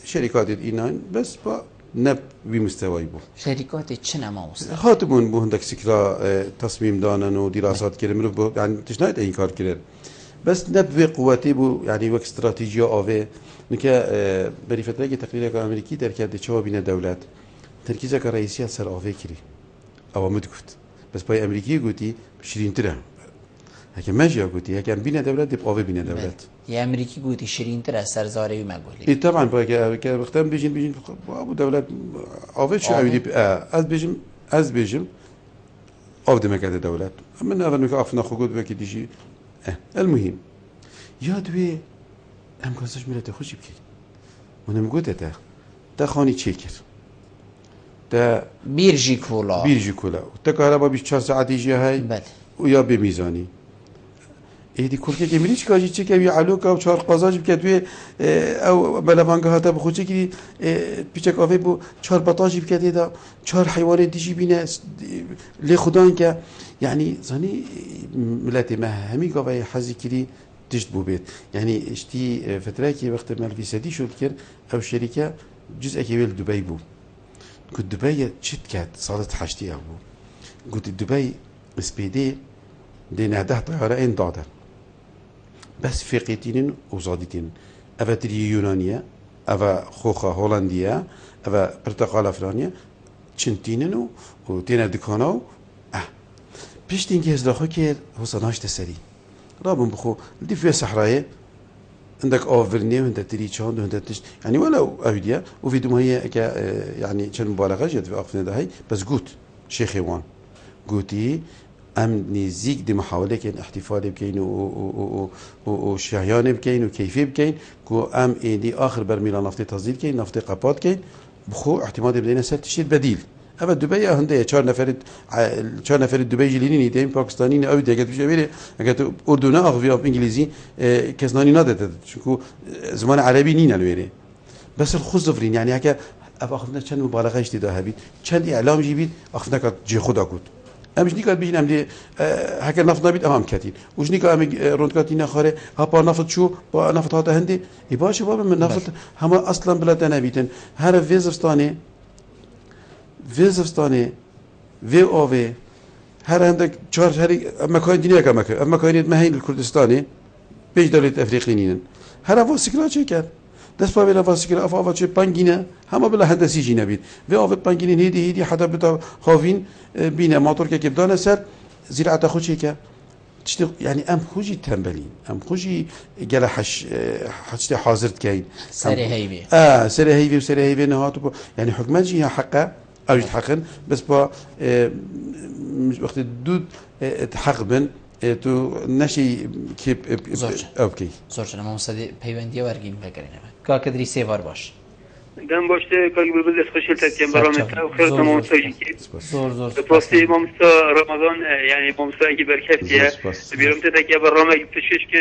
شرکات اینان بس با نب بمستوای بو شركات چه نما مستوى خاطبون بو هندك سكرا تصميم دانن ودراسات كده مرف بو يعني تشنايت این کار کرد بس نب قوتي بو يعني وك استراتيجية اوه نكا بري فتره تقرير امريكي در کرده چه بين دولت تركيزه كرئيسيات سر اوه كري او مدكوت بس باي امريكي قوتي شيرين تره هكا ماجي قوتي هكا بين دولت دي اوه بين دولت يا امريكي قوتي شيرين تره سرزاري ما قولي اي طبعا باي وقتها بيجين ابو دولت اوه شو عيدي از بيجم او دمكه دولت من هذا نكا افنا خقود بك ديجي المهم يا دوي ام كاسش ملت خوشي بكي ونم قلت تا خاني تشيكر تا بيرجي كولا تا كهرباء 24 ساعت يجي هاي بله ويا بميزاني ایدی کلکه که میریش کاجی چه که علوک او چهار قازاج بکه توی او بلوانگه هاتا بخوچه که پیچه کافه بو چهار بطاجی بکه دیدا چهار حیوان دیجی بینه لی خدان که یعنی زنی ملت ما همی کافه حزی کری تشت بو بید یعنی اشتی فتره که وقت ملکی سدی شد کرد او شرکه جزء که ویل دبی بو قلت دبي تشت كات صارت حاجتي أبو قلت دبي سبيدي دينا 10 طيارين ضاعت بس فقيتين وزادتين أفا تري يونانية أفا خوخة هولندية أفا برتقالة فلانية چنتينن وتينا دكانو بيشتين جهز لخو كير هو صناش تسري رابن بخو دي في صحراء عندك اوفرني وانت تري تشاند وانت تشت يعني ولو اوديا وفي دم هي يعني كان مبالغه جد في اقفنا ده هي بس قلت شيخي وان قلتي ام نزيك دي محاوله كان احتفال بكين وشهيان بكين وكيفيه بكين كو ام ايدي اخر برميل نفط تصدير كين نفط قبات كين بخو اعتماد بدينا سر تشيل بديل اما دبي هنده 4 نفر دبي جليني ديم باكستاني او ديگه بشه بره اگه اردو اخوی اپ انگلیسی کسانی نداده چون زمان عربی نینه لویره بس الخوز ظفرين يعني هكا اب اخذنا كان مبالغه اشتداها بيت كان اعلام جيبيت اخذنا كات جي خدا قلت امش نيكات بيجي نعمل هكا نفط نبيت امام كاتين وش نيكا ام روندكاتينا خاره هابا نفط شو با نفط هذا هندي يباش بابا من نفط هم اصلا بلاد نبيتن هر ویزستانی وی اوه هر عندك چهار هری مكان دنیا کا مكان مهين الكردستاني بيج دولة افريقيين هر واسكلا چه کرد دست با بلا واسكلا افا چه پنگینه همه بلا هندسی جی نبید و اوه پنگینین هیدی حتی بتا خوین بینه موتور که بدانه سر زراعت خود چه کرد يعني ام خوجي تنبلين ام خوجي قال حشت حاضرت كاين سري هيبي سري هيبي وسري هيبي نهاتو يعني حكمان جي حقه او يتحقن بس با مش وقت دود تحق بن تو نشي كيب اوكي زورج انا مستدي پیوندی ورگین بگرینم کا کدری سیوار باش دم باشته کاغی بلبل خوشحال تکیم برامتا و خیر تمام سویکی زور پاستی مامستا رمضان يعني مامستا کی برکتیه بیرم تکی برنامه تشکیش که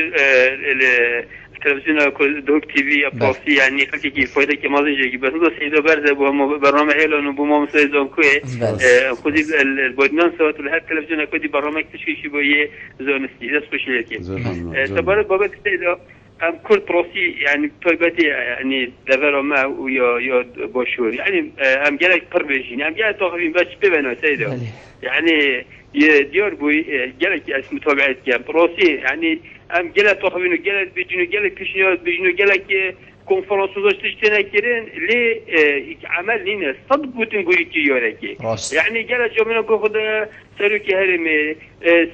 تلفزيون دوك تي في ابوسي يعني حكي فايده كي مازن جي بس دو سيدو برزه بو برنامج هيلون بو مو مسيزون كوي خذي البودنان سوت له التلفزيون كودي برنامج تشكيشي بو زونستي ده سبيشاليتي تبارك بابا تيدو ام كل بروسي يعني طيبتي يعني ديفلوبما ويا بوشور يعني ام جالك برفيجن ام جالك توقفين باش بيبانو سيدو يعني ديور بوي جالك اسم تابعت كان بروسي يعني ام جالك توقفين وجالك بيجنو جالك كشنو بيجنو جالك konferans uzlaştırıştığına girin li amel nine صدقوتن قولتي يوركي يعني جل جمنا كوخد سرك هرمي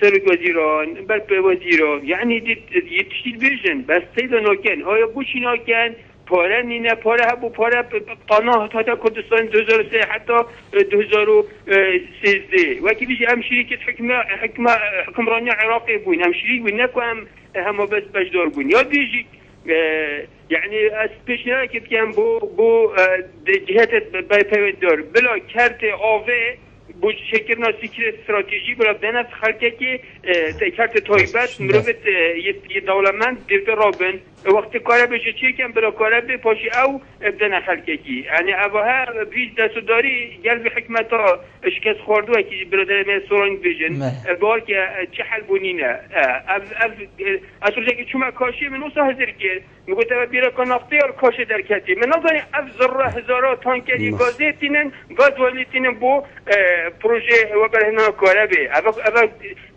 سرك وزيران بل وزيران يعني يتشيل بيجن بس سيدا نوكن هاي بوشي نوكن پاره نینه پاره هبو پاره قناه تا کردستان 2003 حتی 2013 وکی بیش هم شریکت حکمرانی عراقی بوین هم شریک بوین نکو هم بس بجدار بوین یا بیجی يعني اسبيشنا كيف كان بو جهات باي دور بلا كارت اوفي بو شکر ناسی که استراتژی برای دنس خلقه که تکرت تایبت مروت یه دولمند دیوته رابن وقتی کاره بشه چی کم برای کاره به پاشی او ابدن خلقه کی یعنی اوها بیش دستو داری قلب حکمت ها اشکست خوردوه که برادر من سورانگ بیجن بار که چه حل بونینه اصلا که چما کاشی من اوسا حضر که میگوته و بیره که نفتیار کاشه در کتی من نظری ذره هزارا تانکری گازه تینن گاز ولی تینن بو پروژه و برهنه کاره بی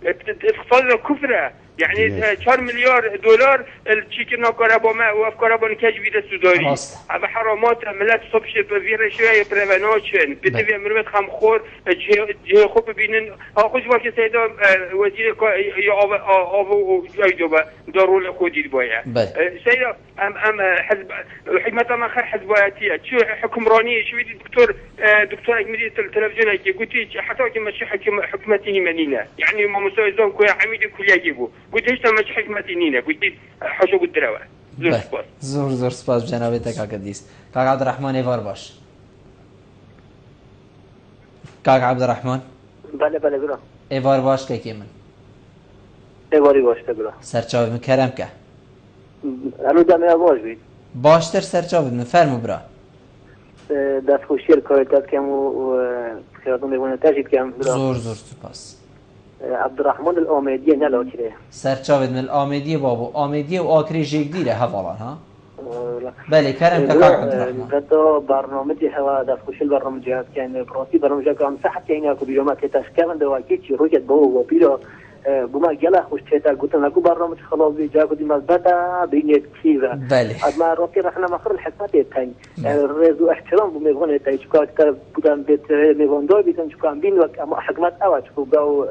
اقتصاد کفره يعني 4 مليار دولار الشيكنا كهرباء وافكاربان كجبيد سوداري هذا حرامات ملات صبش بفير شويه بريفانوشن بدي مرمت خمخور جه خوب ببینن خوش وقت سيدا وزير يا ابو جايدوبا ضروري خودي بايا سيدا ام حزب حكمه ما خر حزباتيه شو حكمرانيه شو دكتور اكمدي التلفزيون كي قلت حتى كما شي حكمتي منينه يعني ما مسوي زون كو حميد كل يجيبو قلت هیچ تماش حکمتی نینه قلت حاشو قلت دروه زور سپاس جناب کاک دیس کاک عبدالرحمن ایوار باش کاک عبدالرحمن بله برا ایوار باش که من ایواری باشه برا سرچاوی من کرم که الو دمه باش بید باشتر سرچاوی من فرمو برا دست خوشیر کارتات کم و خیاتون بگونه تجید کم برا زور سپاس عبدالرحمن الآمیدی نلاکره سرچاوید من الآمیدی بابو آمیدی و آکری جیگ دیره حوالا ها بله کرم که کاک عبدالرحمن حتی برنامه دی هوا دست خوشیل برنامه جهات کن براسی برنامه جهات کن صحت که اینه که بیرامه که تشکرن دواکی چی رویت باو و بیرا بما گله خوش تیتا گوتن اگو برنامه خلاص بی جا کدی مزبطه بینید کیوه بله اما راکی رحنا مخر الحکمت تنگ رزو احترام بمیگونه تایی چکا که بودن بیت میگوندار بیتن چکا بین وقت اما حکمت اوا چکو باو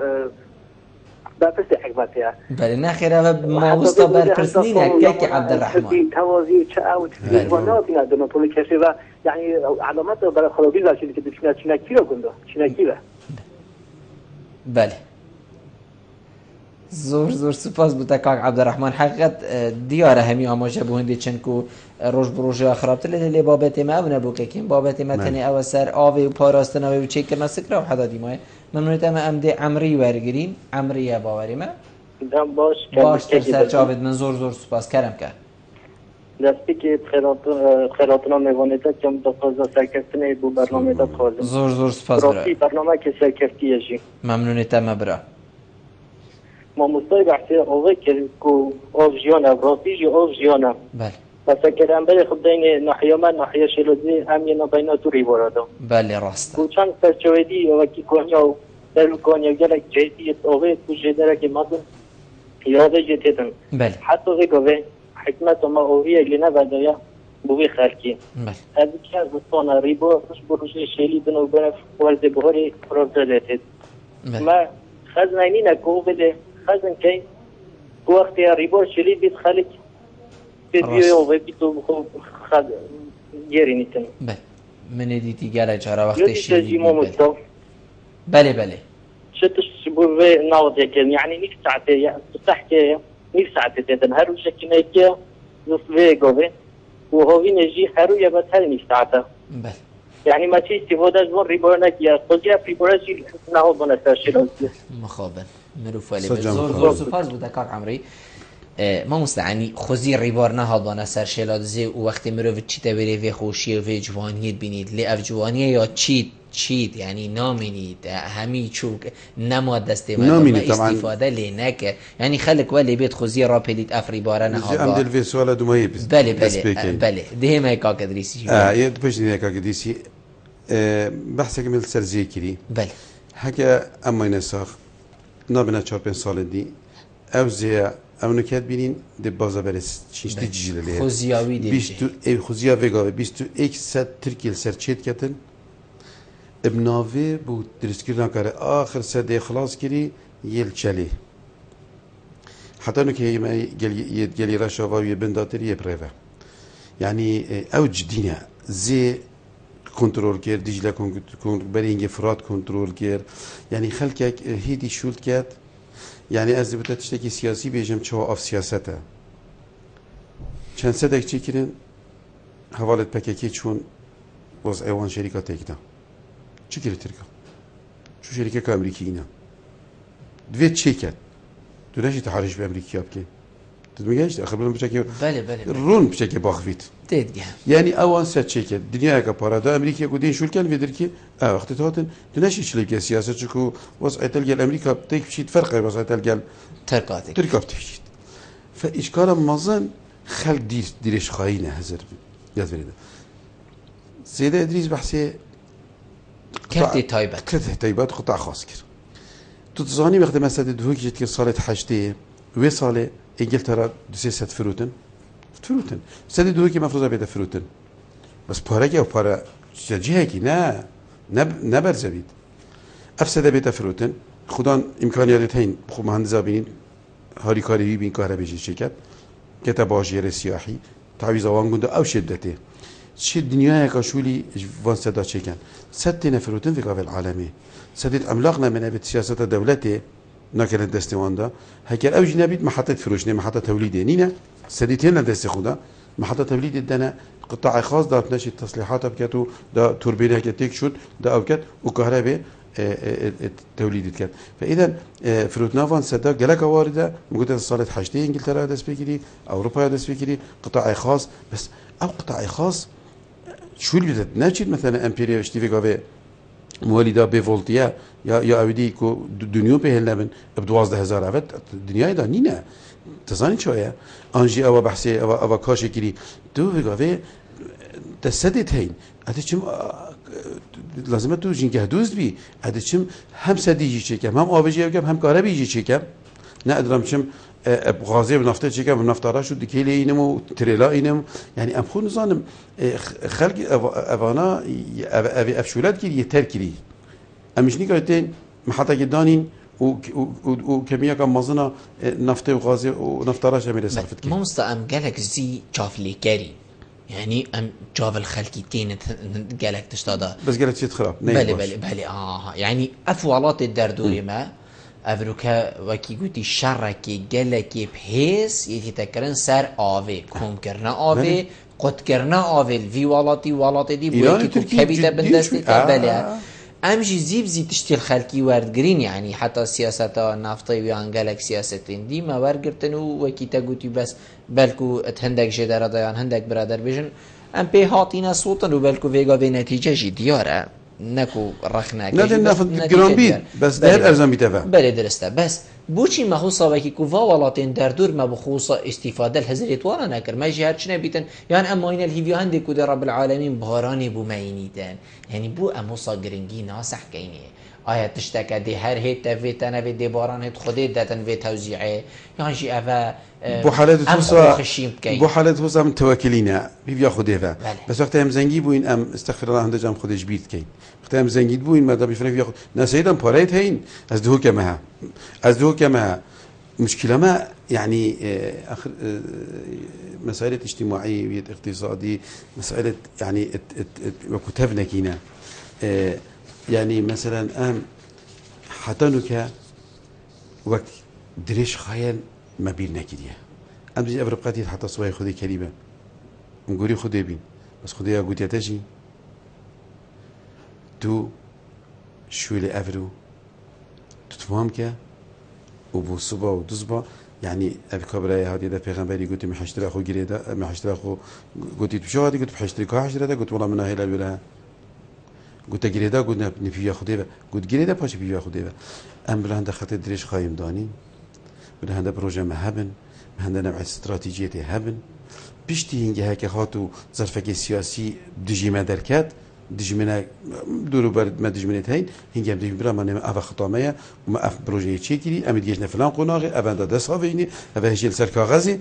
برپرس حکمتیه بله نخیره و ماوستا برپرسنینه که عبدالرحمن توازی چه او تفیزوانه بینه دونه طول کشی و یعنی علامت برای خلابی برشیدی که دو چینکی رو گنده چینکی به بله زور سپاس بوده کاک عبدالرحمن حقیقت دیاره همی آماجه بوندی چنکو روش بروژه خرابت لی بابت ما او نبو که بابت ما تنی او سر آوی و پاراستناوی و چیکر نسکره و حدا دیمای ممنونیت ما ام دی عمری ورگریم عمریه باوری ما باش تر سرچاوید من زور سپاس کرم که دستی که خیراتنا میوانیده کم دقیقه سرکفتنه بو برنامه داد خوازم زور سپاس برای برنامه که سرکفتیه جی ممنونیت ما برای ما مستای بحثی آوه که آف جیانه براسیجی آف جیانه بله بس کرم بله خب دین ناحیه من ناحیه شلوزی همین بین تو ریوارادم بله راسته کو چند سرچویدی و کی کنیا و در کنیا گلک جدیت آوه تو جدره که مدن یاده جدیدن بله حتی غیبه حکمت ما آویه لنا بدایا بوی خلکی بله از کی از مستان ریبو خوش بروجه شیلی دنو برف ورد بهاری پروزلت ما خزنینی نکو بده خزن کی وقتی ریبو شیلی بیت خلک بیو و بیتو خد گیری نیستن بله من دیتی گله چهار وقت شیلی بله شتش بوی ناوده که یعنی نیک ساعته یا تحکی نیک ساعته تدن هر روز کنه که نصفه گوه و هوی نجی هر روز بس هر نیک ساعته بله يعني ما تيجي تفودا زور ريبورنك يا خوجا في بورجي نهو بنستاشيلو مخابن مروف ولی زور سپاس بوده کاک عمری ما مستعنی خوزی ریبار نهاد بانه سر شلادزی و وقتی مروف چی تبری وی خوشی و وی جوانیت بینید لی اف جوانیه یا چید یعنی نامینید همی چوک نماد دسته مردم استفاده لی نکه یعنی خلق ولی بیت خوزی را پلیت افری باره نهاد ام دل في سؤال دومایی بله ده ما کاک ادریسی یه پشت نه کاک ادریسی بحث کامل سرزی کری بله هکه اما نساخ نابنا 4-5 سال دی اوزیا امنو کات بینین دی بازا برس چیشتی جیله خوزیاوی دی خوزیاوی گاوی 21 ترکیل سرچیت کتن ابناوی بود درستگیر نکاره آخر سده خلاص کری یل چلی حتی نو که گلی را شواوی بنداتر یه پروه یعنی اوج دینه زی کنترل کرد دیجلا برای اینکه فراد کنترل کرد یعنی خلک هیدی شولد کرد یعنی از دیوتا تشتکی سیاسی بیجم چه آف سیاسته چند صدق چی کردن حوالت پککی چون باز ایوان شریکات تکیدن چی کرد ترکا شو شركة أمريكية دويت شيكات تناشي تحرش بأمريكا بكي تدمجاش آخر بلن بشكل بله رون بشكل باخفيت تدقى يعني أول ست شيكات الدنيا كبارة دا أمريكا قدين شو الكلام في دركي وقت تهاتن تناشي شليك سياسة شكو وضع تلقى أمريكا بتيك بشيت فرق وضع تلقى تركاتك بتشيت فإشكال مازن خلق ديرش خاينة هزر ياد فريدة سيدة إدريس بحثي كرتي تايبات قطاع خاص كر تتزاني وقت ما سدد هو كي صالة حشتي وي صالة إنجلترا دوسي فروتن سدد هو كي مفروض بيدا فروتن بس بارك أو بارا جهة كي نبر زبيد أفسد بيدا فروتن خدان إمكانيات هين خو مهندس بين هاري كاري بين كهرباء شركات كتاب آجر سیاحی تعویض آوان گنده او شدته چه دنیای کاشولی وان صدا چکن ست نفروتن في قابل العالمي سدد عملاقنا من ابد سياسة دولته ناكل دستوان دا هكذا او جنابيت محطة فروشني محطة توليدي نينا سديتين دست خودا محطة توليد الدنا قطاع خاص دا تنشي التصليحات بكاتو دا توربينه هكتيك شد دا اوكات وكهرباء توليد كان فاذا فروتنافان صدا جلك وارده موجوده صاله حاجتين انجلترا داس بيكري اوروبا داس بيكري قطاع خاص بس او قطاع خاص شو اللي بتناشد مثلا امبيريا اشتيفيكافي مواليدا بفولتيا يا اودي كو دنيو به اللبن ب 12000 عبد الدنيا دا نينا تزاني شويه انجي او بحثي او كاشكري تو فيكافي تسدت هين اتشم لازمه تو جنگه دوست بی ادچم هم سدیجی چکم هم آبجی چکم هم کاربیجی چکم نه ادرام چم غازی بنفته چکم بنفتاره شو دکیل اینم و تریلا اینم يعني ام خو نظام خلق افانا افشولات كي يتركري امشني كايتين محطه جدانين وكميه كم مزنا نفط وغاز ونفتره شامل صرفت كي ممست ام قالك زي شافلي كاري يعني ام جاب الخلقيتين قالك تشتادا بس قالك شي تخرب بلي يعني افوالات الدردوري ما افروكا وكي قلتي شركي قالك بحيث يتذكرن سر آوي كوم كرنا آوي قد كرنا آوي الفي والاتي دي بوكي كبيدة بندستي بلي امشي زيب تشتي الخلقي وارد جرين يعني حتى سياسة نفطي ويان قالك سياستين دي ما وارقرتنو وكي تقوتي بس بالكو تهندك جدارة ديان هندك برادر بيجن ام بي هاتينا صوتن وبالكو فيغا بنتيجة جي ديارة نكو رخناك نادن نافد جرام بيد بس دهر ارزان بيتفا بله درسته بس بوچی مخصوصا وکی کو والاتین در دور ما بخصوصا استفاده الهزريت وانا نكر ما جهر چنه بيتن يعني اما این الهیوی هندی کو رب العالمین بهارانی بو مینیدن يعني بو اموسا گرنگی ناسح کینه آیا تشتکه دی هر هیت تفیتن و دی باران هیت خودی داتن و توزیعه يعني شي افا بو حالت وصا من توكلينا بيبيا خديفا بس وقت هم زنگي بوين ام استغفر الله هنده جام خودش بيت كين وقت هم زنگي بوين ما دا بيفرق بياخد ناسيدم باريت هين از دهو كما مشكلة ما يعني اخر مسائل اجتماعية اقتصادي مسائل يعني وكتبنا كينا يعني مثلا ام حتنك وقت دريش خيال ما بين نكديه ام زي افرقاتي حتى صواي خدي كلمه نقولي خدي بين بس خدي قلت تجي تو شو اللي افرو تتفهمك وبوصبا ودزبا يعني ابي كبرى هذه ده پیغمبري قلت محشتري اخو جريده محشتري اخو قلت بشو هذه قلت محشتري كا حشتري قلت والله من هيلا ولا قلت جريده قلت نفيا خديبه قلت جريده باش بيا خديبه ام بلا هند خاطر دريش خايم داني بلا هند بروجه مهبن هند نوع استراتيجيه هبن بيشتي هنجه هكا خاطو ظرفك سياسي دجيمه دركات دجمنا دورو برد ما دجمنت هين هنجم دجم برا ما نما اف خطاميه وما اف بروجه تشيكري ام ديجنا فلان قناغي ابندا دسافيني ابا هجل سر كاغازي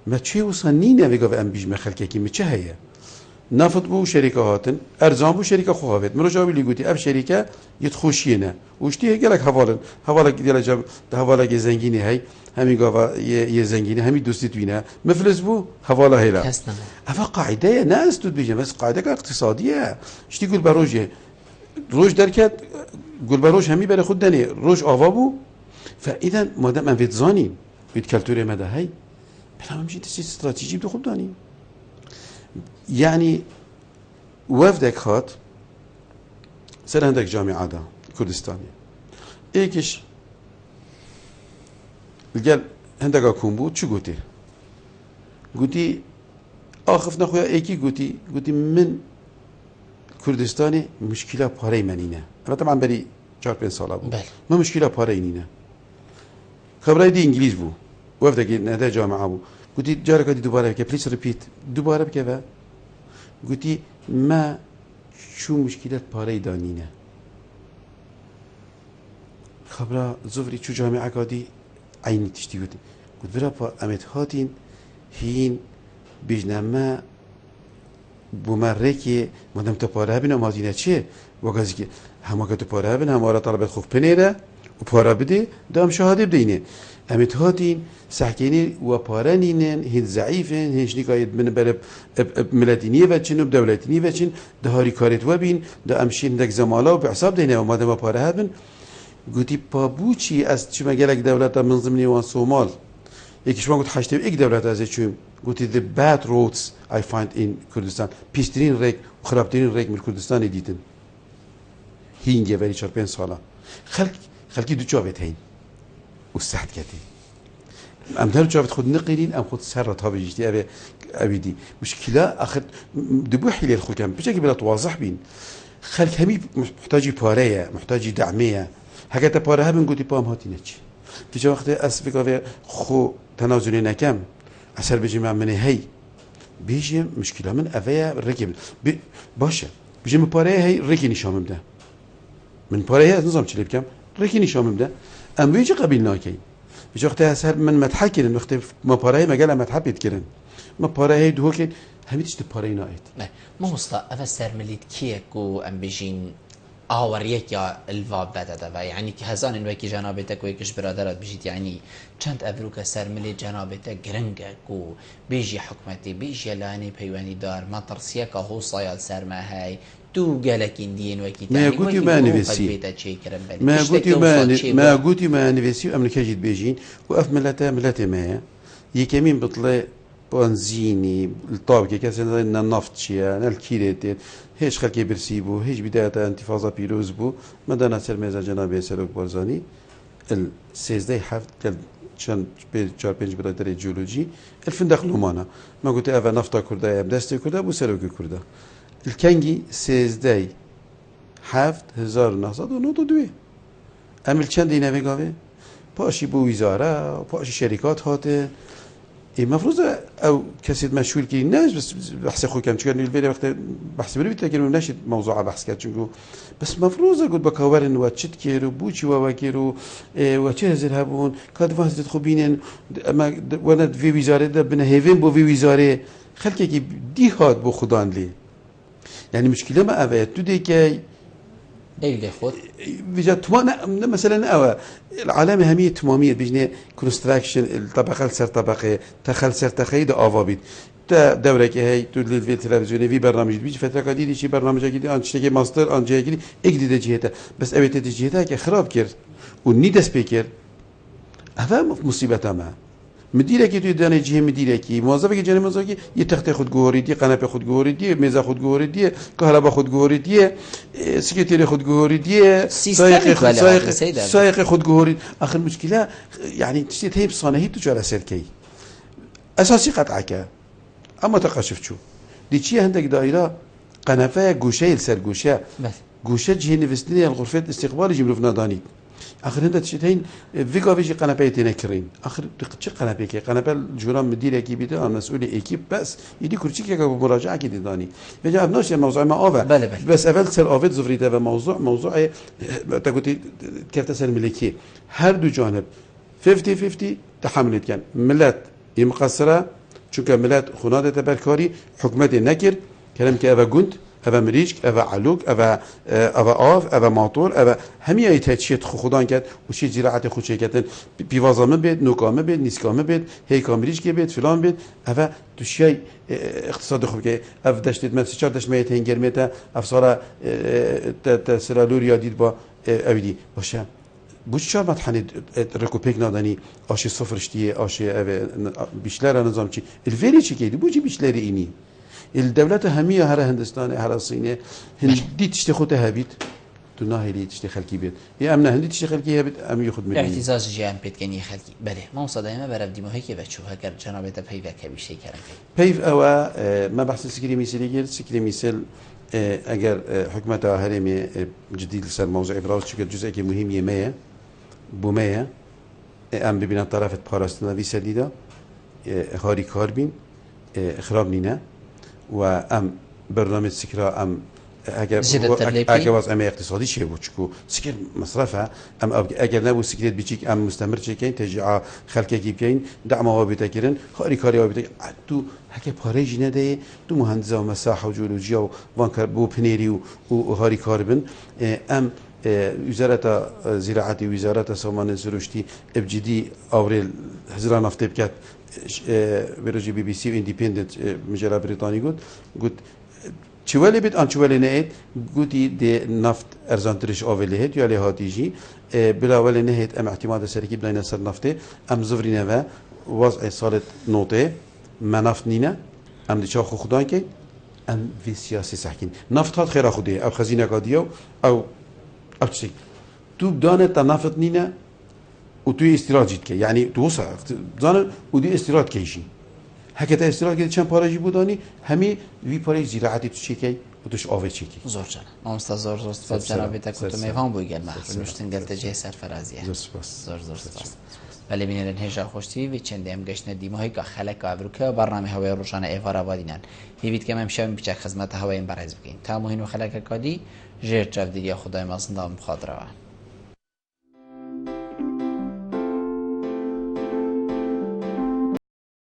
ما تشي وصنينا بيغا ام بيجما خلكي ما هي نافط بو شركه هاتن ارزان بو شركه خوافت مروجاوي لي قوتي اف شركه يتخوشينا وشتي قالك حواله ديال جاب حواله زنگيني هي همي قوا يه زنگيني همي دوستي توينا مفلس بو حواله هيلا افا قاعده ناس تود بيجي بس قاعده اقتصاديه شتي يقول بروجه روج دركت قول بروج همي بره خود دني روج آوا بو فاذا مادام من فيت زاني فيت كالتوري مدا هي بلا مشي تشي استراتيجي بدو خود داني يعني وفدك هات سر عندك جامعة دا كردستانية ایکش الجل هندگا کن بود چی گوتی؟ گوتی آخف نخویا ایکی گوتی من کردستانی مشکل پاره منینه. اما طبعا بری 4-5 ساله بود. ما مشکل پاره اینینه. خبرای دی انگلیس بود. وقتی که نده جامعه بود. گوتی جاره کدی دوباره بکه پلیس ریپیت دوباره بکه و گوتی ما شو مشکلات پاره دانینه. خبره زفری چو جامعه کدی عینی تشتی گوتی. گوت برا پا امت هاتین هین بیشنامه بومره که مادام تو پاره بینم مازینه چیه؟ وقتی که همه که تو پاره بین همه را طلبت خوب پنیره و پاره بده دام شهاده بدینه. امت هاتین سحکینی و پاره نینن هند ضعیفن هیچ نیکاید من بر ملتینیه وچین و دولتینیه وچین دهاری کارت و بین ده امشین دک زمالا و به حساب دینه و مادام پاره هبن گویی پابوچی از چی مگه لک دولت منظمنی و سومال یکیش ما گفت حشته یک دولت از چیم گویی the bad roads I find in کردستان پیشترین ریک و خرابترین ریک من کردستان دیدن هینگه ولی 4-5 ساله خلکی دو جاوت هین و سخت کردی ام در جاوت خود نقیرین ام خود سر تا بجیتی ابدی مشکله آخر دبو حیل الخلکم بچه بلا واضح بین خلک همی محتاجی پاره محتاجی دعمه هکت پاره هم گویی پام هاتی نچی في وقت أسفك خو تنازلي نكم أسر بيجي مع مني هي بيجي مشكلة من أفيا ركب باشا بيجي من باره هي ركني شامم ده من باره هي نظام شلي بكم ركني شامم ده أم بيجي قبيل ناكي بيجي وقت أسر من متحكي لأن وقت ما باره ما قال متحب يتكلم ما باره هي ده كين همي تشت باره نايت ما مصطفى أفسر مليت كيكو أم بيجين آوریک یا الواب بده و یعنی که هزان این وکی جنابته کوی کش برادرات بجید یعنی چند ابروک سرملی جنابته گرنگه کو بیجی حکمتی بیجی لانی پیوانی دار ما ترسیه که هو صیاد سرما های تو گلکین دین وکی ما قوتي ما نفسي ما قوتي ما نفسي أمريكا جيت بيجين وقف ملته ما يكمين بطلع بنزيني الطابق كاسن النفط شيء الكيرت هیچ خلکی برسی بو هیچ بداية انتفاضة پیروز بو مدانا سرمایه جناب سلوک بارزانی السيزده حفت كل چند به 4-5 برادر جیولوژی الفندق لومانا ما قلت اول نفتا کرده دسته کرده بو سلوک کرده الکنگی 13 حفت 1992 امل چند اینه بگاوه پاشی بو وزاره پاشی شرکات هاته المفروض او كسيد مشهور كي الناس بس بحث اخو كان شكرني الفيديو وقت بحث بري بتاكل مناش موضوع بحث كات شنو بس مفروض قلت بكور ان واتشت كيرو بوشي وواكيرو واتشي زرهبون كاد فاز تخبينن اما وانا في وزاره ده بنا هيفين بو في وزاره خلكي كي دي هاد بو خدان لي يعني مشكله ما ابيت تدي كي اللي خود بيجات مثلا او العالم همية تمامية بيجني كونستراكشن الطبقة لسر طبقة تخل سر تخيد آوابيد تا دورة كي هي تدل في التلفزيون في برنامج بيجي فترة قديدة شي برنامج جديد أن تشتكي ماستر أن جاي كذي إجديد جهته بس أبيت جهته كخراب كير ونيد سبيكر هذا مصيبة تمام مديره كي تداني جهه مديره كي موظفه كي جاني موظفه كي يتخت خود جوهري دي قناه خود جوهري دي ميزه خود جوهري دي كهرباء خود جوهري دي سكرتير خود جوهري دي سائق خود جوهري اخر مشكله يعني تشتي هي بصناعه تجاره سلكي اساسي قطعك اما تقاشف شو دي شي عندك دائره قنفه گوشه سر گوشه گوشه جهه نفسنيه الغرفه استقبال يجيب لنا داني آخر هنده تشتهين فيجا فيجي قنابة تنكرين آخر تقطع قنابة كي قنابة الجرام مدير كي بيده مسؤول إكيب بس يدي كرسي كي مراجعة كي داني بيجي أبناش الموضوع ما أوفا بس أول سر أوفيت زفريته وموضوع تقولي كيف تسأل ملكي هر دو جانب 50-50 تحملت كان ملات يمقصرة شو كملات خنادة تبركاري حكمة نكر كلام كأبا جند أبا مريشك أبا علوك أبا آف أبا ماطور أبا همي أي تشيت خدان كات وشي زراعة خود شركتن بيوازامه بيت نوكامه بيت نسكامه بيت هيك مريشك بيت فلان بيت أبا تشي اقتصاد خوب كي أف دشتت مثل 4 دشت ميت هنجر ميتا أفصارا تسرالور ياديد با أبدي باشه بوش چهار مطحنه رکوپیک نادانی آشی صفرشتیه آشی بیشتر نظام چی الویری چی کیدی بوجی بیشتر اینی الدولة همية هر هندستان هر الصينية هندي تشتي خوتها هبيت تو ناهلی تشتی خلکی بید یا ام نهندی تشتی خلکی هبید ام یخود میدونی احتزاز جیان پیدکنی خلکی بله ما صدایمه برای دیماهی که بچه ها گر جنابت پیوه که بیشتر کردن پیو او ما بحث سکری میسلی گرد سکری میسل اگر حکمت هرمی جدید سر موضوع ابراز چکر جزء که مهمیه میه بومه ام ببینم طرفت پاراستنا وی سدیدا هاری کار بین خراب نینه و ام برنامه سکرا ام اگر واس ام اقتصادی چه بود چکو سکر مصرفه ام اگر نبود سکرت بیچیک ام مستمر چه کین تجع خلق کی کین دعم و بتکرن هاری کاری و بتک تو هک پاریج نده تو مهندسه و مساحه و جیولوژیا و وانکر بو پنیری و هاری کاربن ام وزارة زراعة وزارة سامان زروشتي ابجدي أوريل هزران نفط بكات برجي بي بي سي وانديبندنت مجلة بريطاني قلت شوالي بيت أن شوالي نهيت قلتي دي نفط أرزان تريش أوفيلي هيت يالي هاتيجي بلا ولي نهيت أم اعتماد سركي بلا ينصر نفطي أم زفري نوا وضع صالة نوتي ما نفط نينا أم دي شاخو خدان كي أم في سياسي سحكين نفط هات خير أخدي أو خزينة قادية أو أبتشي تو بدانة تنافط نينا وتوي استيراد جيت يعني توصل زان ودي استيراد كيشي هكذا استيراد كده چند پاراجي بوداني همي وي پاراج زراعتي تو چيكي وتوش آوه چيكي زور جانا مامستا زور استفاد جنابتا كنتو ميفان بويگل محفل نوشتن قلت جه سرفرازيه زور استفاد ولی بینن هجا خوشتی و چند ام گشنه دیماهی که خلق آبروکه برنامه هوای روشانه ایوار آبادینان هیوید که ممشام بیچه خدمت هوای برز بگین تا مهینو خلق کادی جر جف دیگه خدای مازندام خاطره